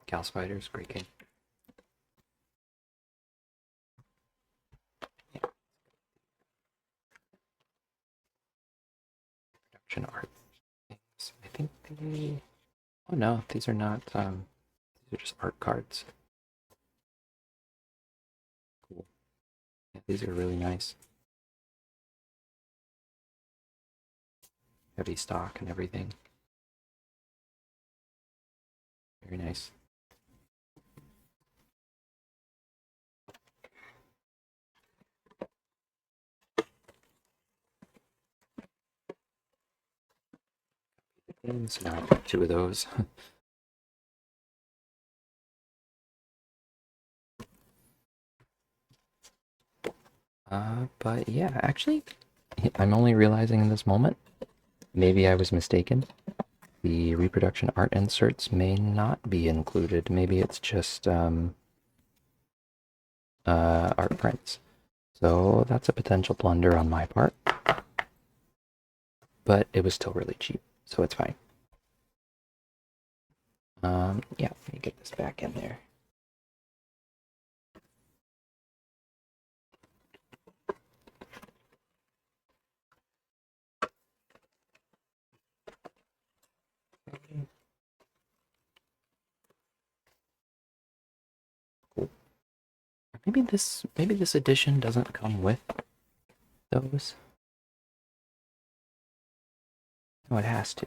Cal Spiders, great game. Yeah. Production art things. I think they... Oh no, these are not, these are just art cards. Cool. Yeah, these are really nice. heavy stock and everything. Very nice. And so now I've got 2 of those. But yeah, actually, I'm only realizing in this moment, maybe I was mistaken. The reproduction art inserts may not be included. Maybe it's just art prints. So that's a potential blunder on my part. But it was still really cheap, so it's fine. Yeah, let me get this back in there. Cool. Maybe this edition doesn't come with those. No, it has to,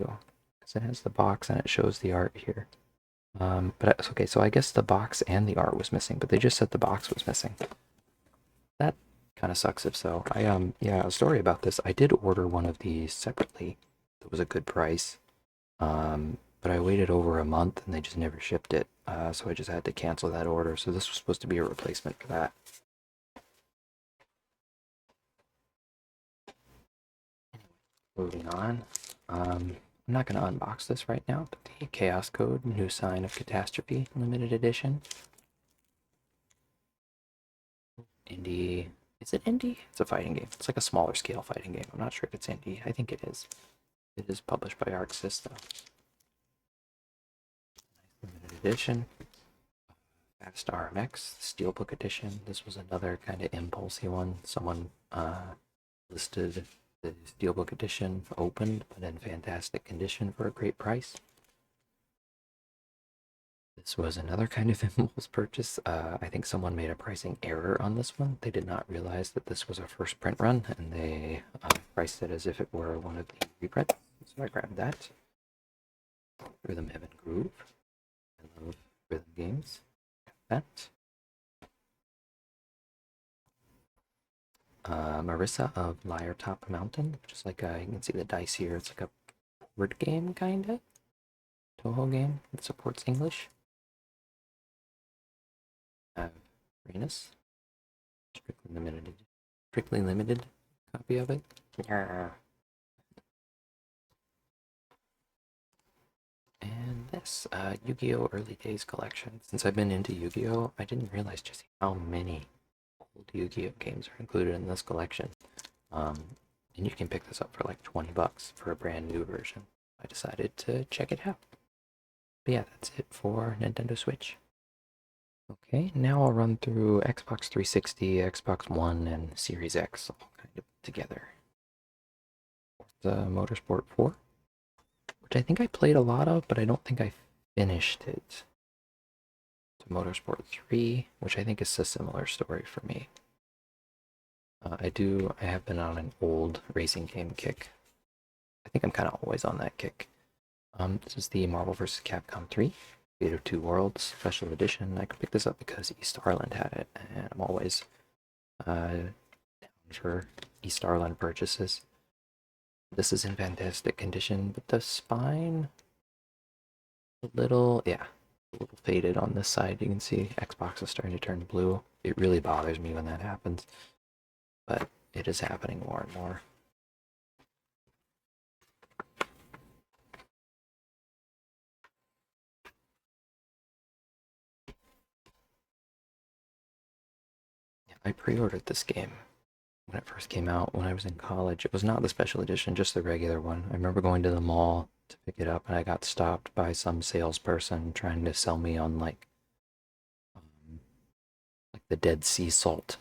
because it has the box and it shows the art here. But okay, so I guess the box and the art was missing, but they just said the box was missing. That kind of sucks if so. Yeah, a story about this. I did order one of these separately. It was a good price. But I waited over a month and they just never shipped it. So I just had to cancel that order. So this was supposed to be a replacement for that. Moving on. I'm not going to unbox this right now, but the Chaos Code New Sign of Catastrophe limited edition. Indie. Is it indie? It's a fighting game. It's like a smaller scale fighting game. I'm not sure if it's indie. I think it is. It is published by Arxis though. Limited edition. Fast RMX Steelbook edition. This was another kind of impulsy one. Someone listed the Steelbook edition opened, but in fantastic condition for a great price. This was another kind of impulse purchase. I think someone made a pricing error on this one. They did not realize that this was a first print run, and they priced it as if it were one of the reprints. So I grabbed that. Rhythm Heaven Groove. I love rhythm games. Got that. Marissa of Liar Top Mountain, which is like you can see the dice here. It's like a board game, kind of. Toho game that supports English. Renus. Strictly limited copy of it. Yeah. And this Yu-Gi-Oh! Early Days collection. Since I've been into Yu-Gi-Oh!, I didn't realize just how many old Yu-Gi-Oh! Games are included in this collection. And you can pick this up for like 20 bucks for a brand new version. I decided to check it out. But yeah, that's it for Nintendo Switch. Okay, now I'll run through Xbox 360, Xbox One, and Series X all kind of together. The Motorsport 4, which I think I played a lot of, but I don't think I finished it. To Motorsport 3, which I think is a similar story for me. I have been on an old racing game kick. I think I'm kind of always on that kick. This is the Marvel vs. Capcom 3, Fate of Two Worlds Special Edition. I could pick this up because East Ireland had it, and I'm always down for East Ireland purchases. This is in fantastic condition, but the spine, a little faded on this side. You can see Xbox is starting to turn blue. It really bothers me when that happens, but it is happening more and more. I pre-ordered this game when it first came out when I was in college. It was not the special edition, just the regular one. I remember going to the mall to pick it up, and I got stopped by some salesperson trying to sell me on like the Dead Sea salt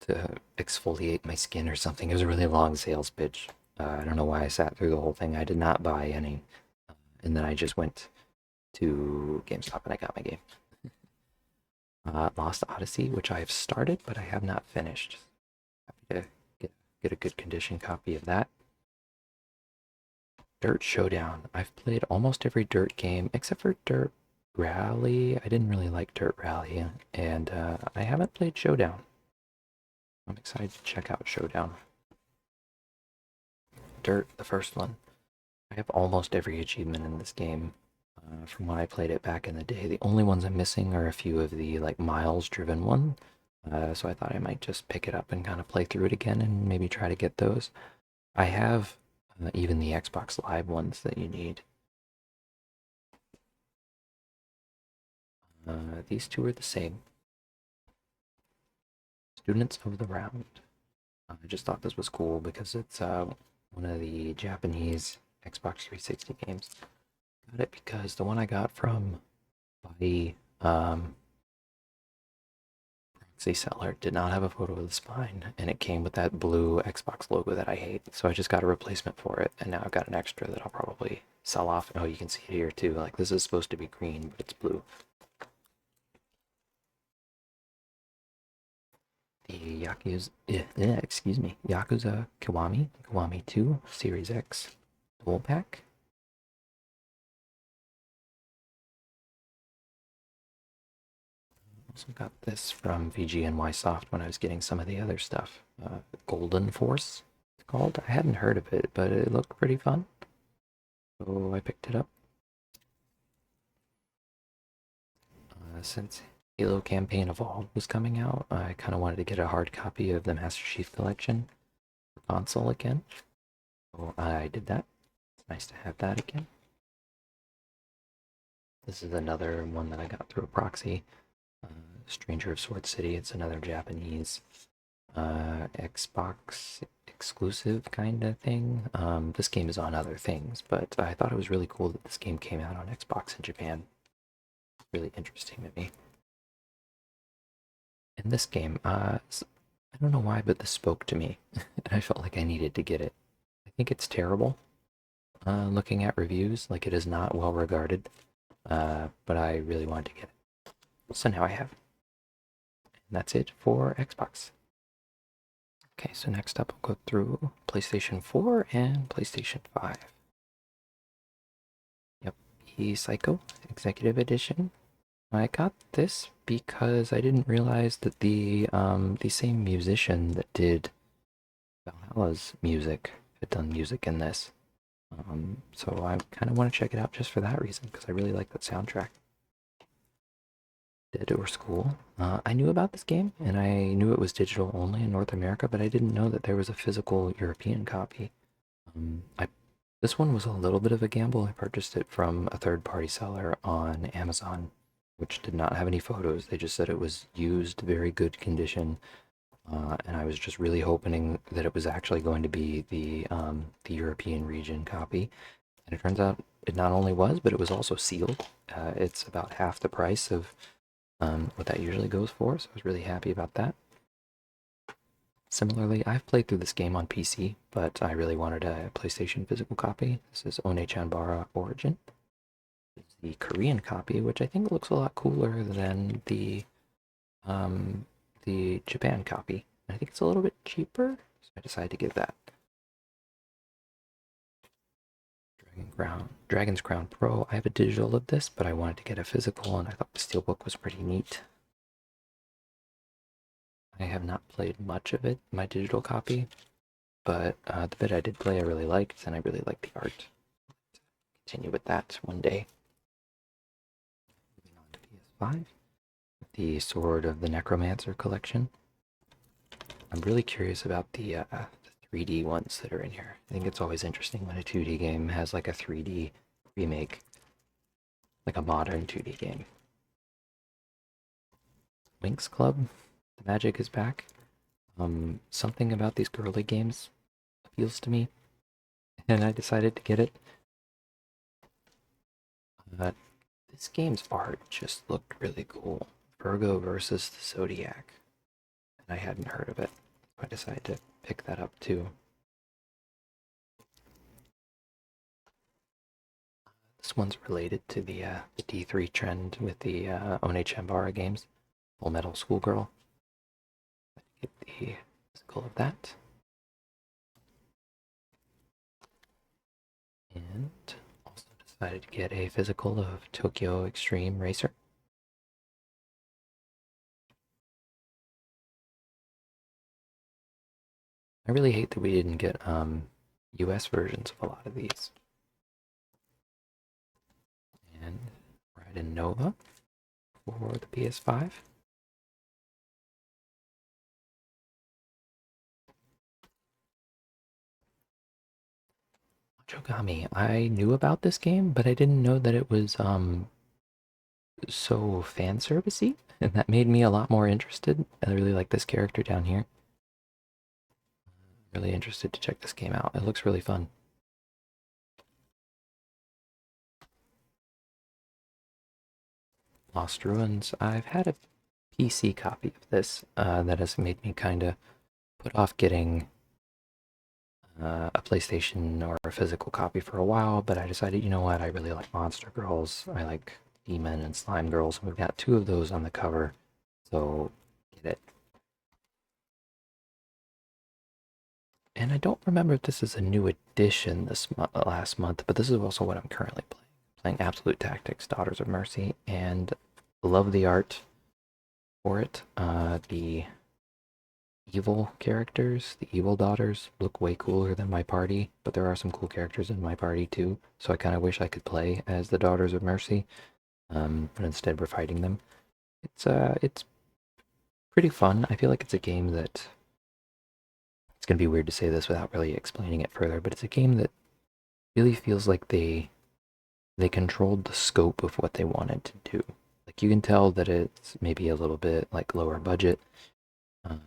to exfoliate my skin or something. It was a really long sales pitch. I don't know why I sat through the whole thing. I did not buy any, and then I just went to GameStop and I got my game. Lost Odyssey, which I have started, but I have not finished. Happy to get a good condition copy of that. Dirt Showdown. I've played almost every Dirt game except for Dirt Rally. I didn't really like Dirt Rally, and I haven't played Showdown. I'm excited to check out Showdown. Dirt, the first one. I have almost every achievement in this game from when I played it back in the day. The only ones I'm missing are a few of the like miles driven one. So I thought I might just pick it up and kind of play through it again and maybe try to get those. I have even the Xbox Live ones that you need. These two are the same. Students of the Round. I just thought this was cool because it's one of the Japanese Xbox 360 games. Got it because the one I got from the proxy seller did not have a photo of the spine, and it came with that blue Xbox logo that I hate. So I just got a replacement for it, and now I've got an extra that I'll probably sell off. Oh, you can see it here too. Like this is supposed to be green, but it's blue. The Yakuza Kiwami 2 Series X dual pack. Also got this from VGNY Soft when I was getting some of the other stuff. Golden Force, it's called. I hadn't heard of it, but it looked pretty fun, so I picked it up. Since Halo Campaign Evolved was coming out, I kind of wanted to get a hard copy of the Master Chief Collection for console again, so I did that. It's nice to have that again. This is another one that I got through a proxy. Stranger of Sword City. It's another Japanese Xbox exclusive kind of thing. This game is on other things, but I thought it was really cool that this game came out on Xbox in Japan. Really interesting to me. In this game, I don't know why, but this spoke to me, and I felt like I needed to get it. I think it's terrible. Looking at reviews, like it is not well regarded, but I really wanted to get it. So now I have. And that's it for Xbox. Okay, so next up I'll go through PlayStation 4 and PlayStation 5. Yep, Psycho Executive Edition. I got this because I didn't realize that the same musician that did Valhalla's music had done music in this. So I kind of want to check it out just for that reason because I really like that soundtrack. Dead or School. I knew about this game and I knew it was digital only in North America, but I didn't know that there was a physical European copy. This one was a little bit of a gamble. I purchased it from a third-party seller on Amazon, which did not have any photos. They just said it was used, very good condition, and I was just really hoping that it was actually going to be the European region copy. And it turns out it not only was, but it was also sealed. It's about half the price of what that usually goes for, so I was really happy about that. Similarly, I've played through this game on PC, but I really wanted a PlayStation physical copy. This is One-Chanbara Origin. It's the Korean copy, which I think looks a lot cooler than the Japan copy. I think it's a little bit cheaper, so I decided to get that. Dragon's Crown Pro. I have a digital of this, but I wanted to get a physical, and I thought the steelbook was pretty neat. I have not played much of it, my digital copy, but the bit I did play I really liked, and I really liked the art. Continue with that one day. Moving on to PS5, the Sword of the Necromancer collection. I'm really curious about the 3D ones that are in here. I think it's always interesting when a 2D game has like a 3D remake, like a modern 2D game. Winx Club, the magic is back. Something about these girly games appeals to me, and I decided to get it. This game's art just looked really cool. Virgo versus the Zodiac, and I hadn't heard of it. I decided to pick that up too. This one's related to the D3 trend with the One-Chanbara games. Full Metal Schoolgirl. Get the physical of that. And also decided to get a physical of Tokyo Extreme Racer. I really hate that we didn't get US versions of a lot of these. And Raiden Nova for the PS5. Chogami. I knew about this game, but I didn't know that it was so fan servicey, and that made me a lot more interested. I really like this character down here. Really interested to check this game out. It looks really fun. Lost Ruins. I've had a PC copy of this that has made me kind of put off getting a PlayStation or a physical copy for a while, but I decided, you know what, I really like Monster Girls. I like Demon and Slime Girls. We've got two of those on the cover, so get it. And I don't remember if this is a new edition this last month, but this is also what I'm currently playing. Playing Absolute Tactics, Daughters of Mercy, and love the art for it. The evil characters, the evil daughters, look way cooler than my party, but there are some cool characters in my party too, so I kind of wish I could play as the Daughters of Mercy, but instead we're fighting them. It's pretty fun. I feel like it's a game that, it's going to be weird to say this without really explaining it further, but it's a game that really feels like they controlled the scope of what they wanted to do. Like you can tell that it's maybe a little bit like lower budget, um,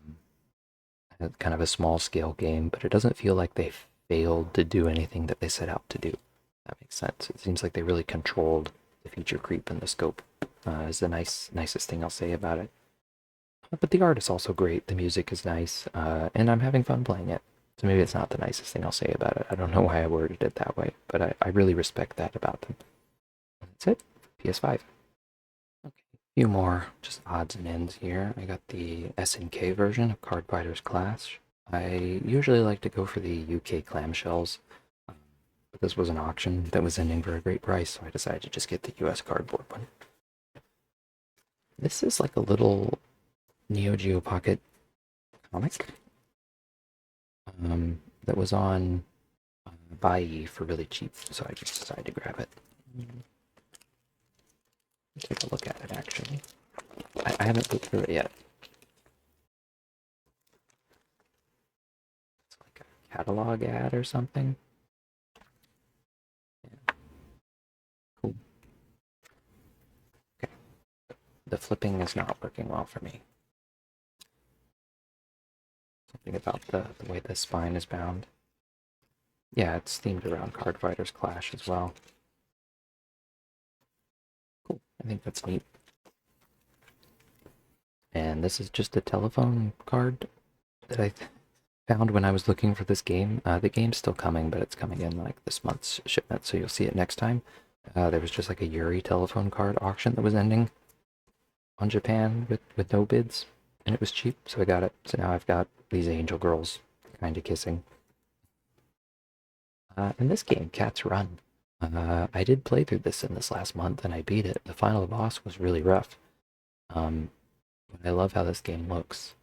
kind of a small scale game, but it doesn't feel like they failed to do anything that they set out to do. That makes sense. It seems like they really controlled the feature creep and the scope. Is the nicest thing I'll say about it. But the art is also great. The music is nice, and I'm having fun playing it. So maybe it's not the nicest thing I'll say about it. I don't know why I worded it that way, but I really respect that about them. That's it. PS5. Okay, a few more just odds and ends here. I got the SNK version of Card Fighters Clash. I usually like to go for the UK clamshells, but this was an auction that was ending for a great price, so I decided to just get the US cardboard one. This is like a little Neo Geo Pocket comic that was on Buy for really cheap, so I just decided to grab it. Take a look at it, actually. I haven't looked through it yet. It's like a catalog ad or something. Yeah. Cool. Okay. The flipping is not working well for me. Something about the way the spine is bound. Yeah, it's themed around Card Fighters Clash as well. Cool. I think that's neat. And this is just a telephone card that I found when I was looking for this game. The game's still coming, but it's coming in like this month's shipment, so you'll see it next time. There was just like a Yuri telephone card auction that was ending on Japan with no bids, and it was cheap, so I got it. So now I've got these angel girls kind of kissing. In this game, Cats Run. I did play through this in this last month, and I beat it. The final boss was really rough. But I love how this game looks.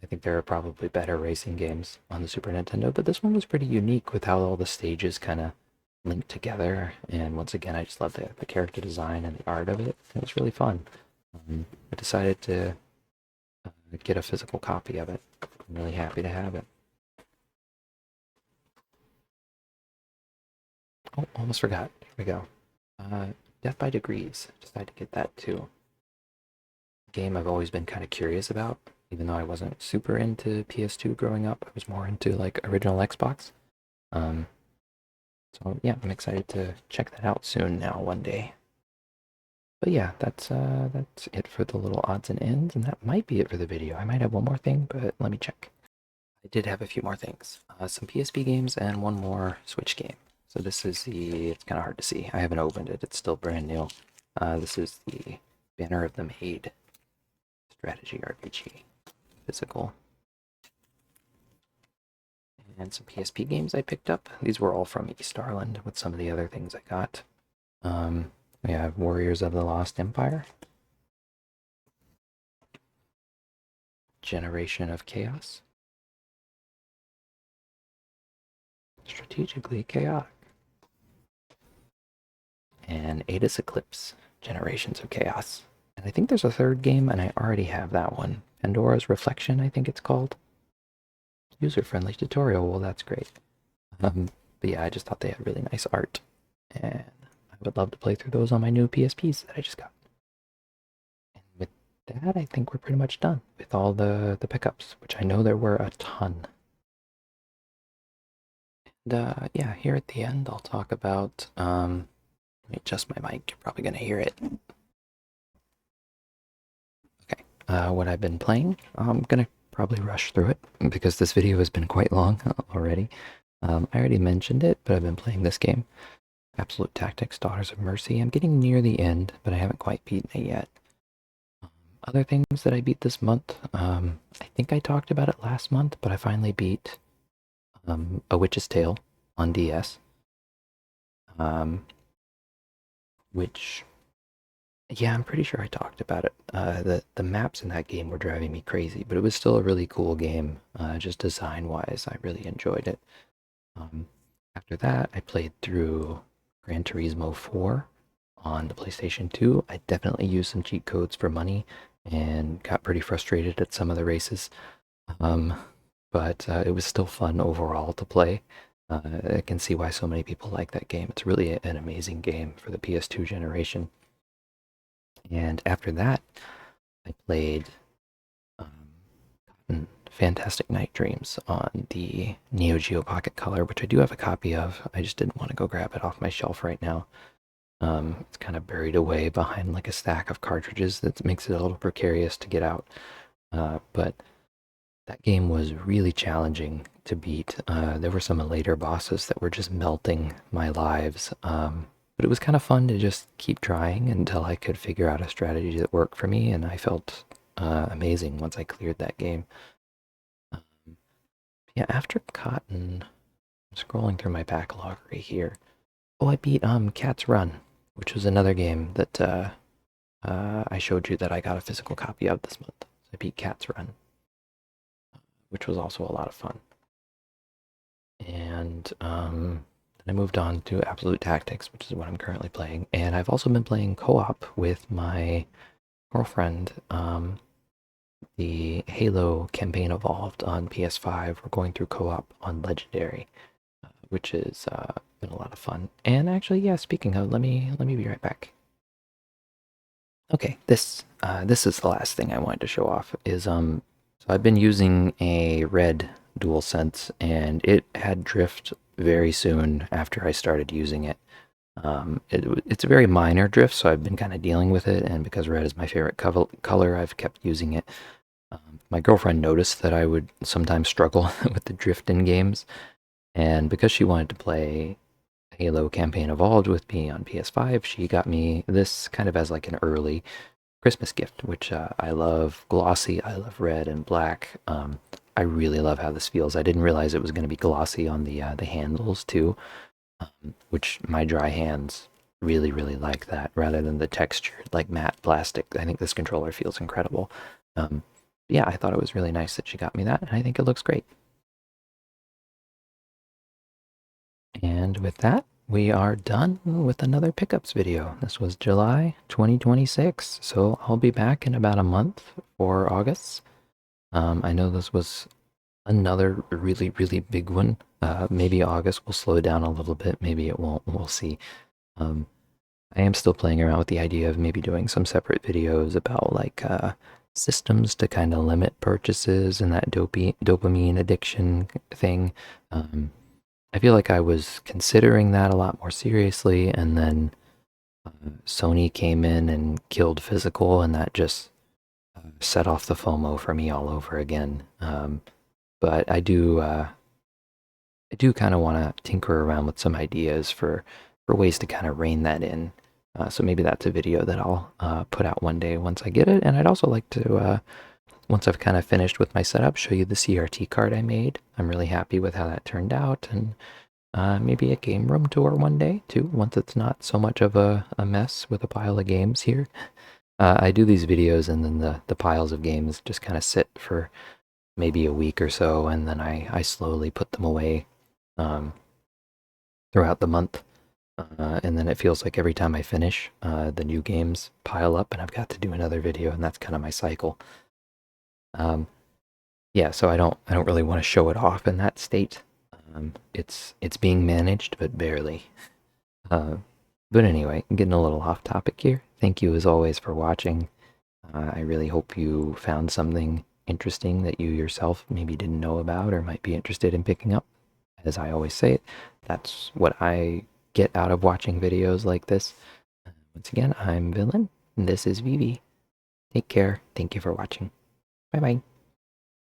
I think there are probably better racing games on the Super Nintendo, but this one was pretty unique with how all the stages kind of linked together. And once again, I just love the character design and the art of it. It was really fun. I decided to get a physical copy of it. I'm really happy to have it. Oh, almost forgot. Here we go. Death by Degrees. Decided to get that too. Game I've always been kind of curious about, even though I wasn't super into PS2 growing up. I was more into like original Xbox. Um, so yeah, I'm excited to check that out soon now one day. But yeah, that's it for the little odds and ends, and that might be it for the video. I might have one more thing, but let me check. I did have a few more things. Some PSP games and one more Switch game. So this is it's kind of hard to see. I haven't opened it. It's still brand new. This is the Banner of the Maid strategy RPG physical. and some PSP games I picked up. These were all from East Ireland with some of the other things I got. We have Warriors of the Lost Empire, Generation of Chaos, Strategically Chaotic, and Ada's Eclipse, Generations of Chaos. And I think there's a third game, and I already have that one. Pandora's Reflection, I think it's called. User-friendly tutorial, well, that's great. But yeah, I just thought they had really nice art, and I would love to play through those on my new PSPs that I just got. And with that, I think we're pretty much done with all the pickups, which I know there were a ton. And yeah, here at the end, I'll talk about, let me adjust my mic, you're probably going to hear it. Okay, what I've been playing, I'm going to probably rush through it because this video has been quite long already. I already mentioned it, but I've been playing this game, Absolute Tactics, Daughters of Mercy. I'm getting near the end, but I haven't quite beaten it yet. Other things that I beat this month, I think I talked about it last month, but I finally beat A Witch's Tale on DS, which, yeah, I'm pretty sure I talked about it. The maps in that game were driving me crazy, but it was still a really cool game, just design-wise. I really enjoyed it. After that, I played through Gran Turismo 4 on the PlayStation 2. I definitely used some cheat codes for money and got pretty frustrated at some of the races. But it was still fun overall to play. I can see why so many people like that game. It's really an amazing game for the PS2 generation. And after that, I played Fantastic Night Dreams on the Neo Geo Pocket Color, which I do have a copy of. I just didn't want to go grab it off my shelf right now. It's kind of buried away behind like a stack of cartridges that makes it a little precarious to get out. But that game was really challenging to beat. There were some later bosses that were just melting my lives. But it was kind of fun to just keep trying until I could figure out a strategy that worked for me, and I felt amazing once I cleared that game. Yeah, after Cotton, I'm scrolling through my backlog right here. Oh, I beat Cat's Run, which was another game that I showed you that I got a physical copy of this month. I beat Cat's Run, which was also a lot of fun. And then I moved on to Absolute Tactics, which is what I'm currently playing. And I've also been playing co-op with my girlfriend. The Halo campaign evolved on PS5. We're going through co-op on Legendary, which has been a lot of fun. And actually, yeah, speaking of, let me be right back. Okay, this is the last thing I wanted to show off is so I've been using a red DualSense, and it had drift very soon after I started using it. It's a very minor drift, so I've been kind of dealing with it, and because red is my favorite color, I've kept using it. My girlfriend noticed that I would sometimes struggle with the drift in games, and because she wanted to play Halo Campaign Evolved with me on PS5, she got me this kind of as like an early Christmas gift, which I love glossy, I love red and black. I really love how this feels. I didn't realize it was going to be glossy on the handles too, which my dry hands really, really like that rather than the textured, like matte plastic. I think this controller feels incredible. Yeah, I thought it was really nice that she got me that, and I think it looks great. And with that, we are done with another pickups video. This was July 2026, so I'll be back in about a month for August. I know this was another really, really big one. Maybe August will slow down a little bit, maybe it won't, we'll see. I am still playing around with the idea of maybe doing some separate videos about like systems to kind of limit purchases and that dopamine addiction thing. I feel like I was considering that a lot more seriously, and then Sony came in and killed physical, and that just set off the FOMO for me all over again. But I do kind of want to tinker around with some ideas for ways to kind of rein that in. So maybe that's a video that I'll put out one day once I get it. And I'd also like to once I've kind of finished with my setup, show you the CRT card I made. I'm really happy with how that turned out, and maybe a game room tour one day too, once it's not so much of a mess with a pile of games here. I do these videos and then the piles of games just kind of sit for maybe a week or so, and then I slowly put them away throughout the month. And then it feels like every time I finish, the new games pile up and I've got to do another video, and that's kind of my cycle. Yeah, so I don't really want to show it off in that state. It's being managed, but barely. But anyway, getting a little off topic here. Thank you as always for watching. I really hope you found something interesting that you yourself maybe didn't know about or might be interested in picking up. As I always say, that's what I get out of watching videos like this. Once again, I'm Villain, and this is Vivi. Take care. Thank you for watching. Bye bye.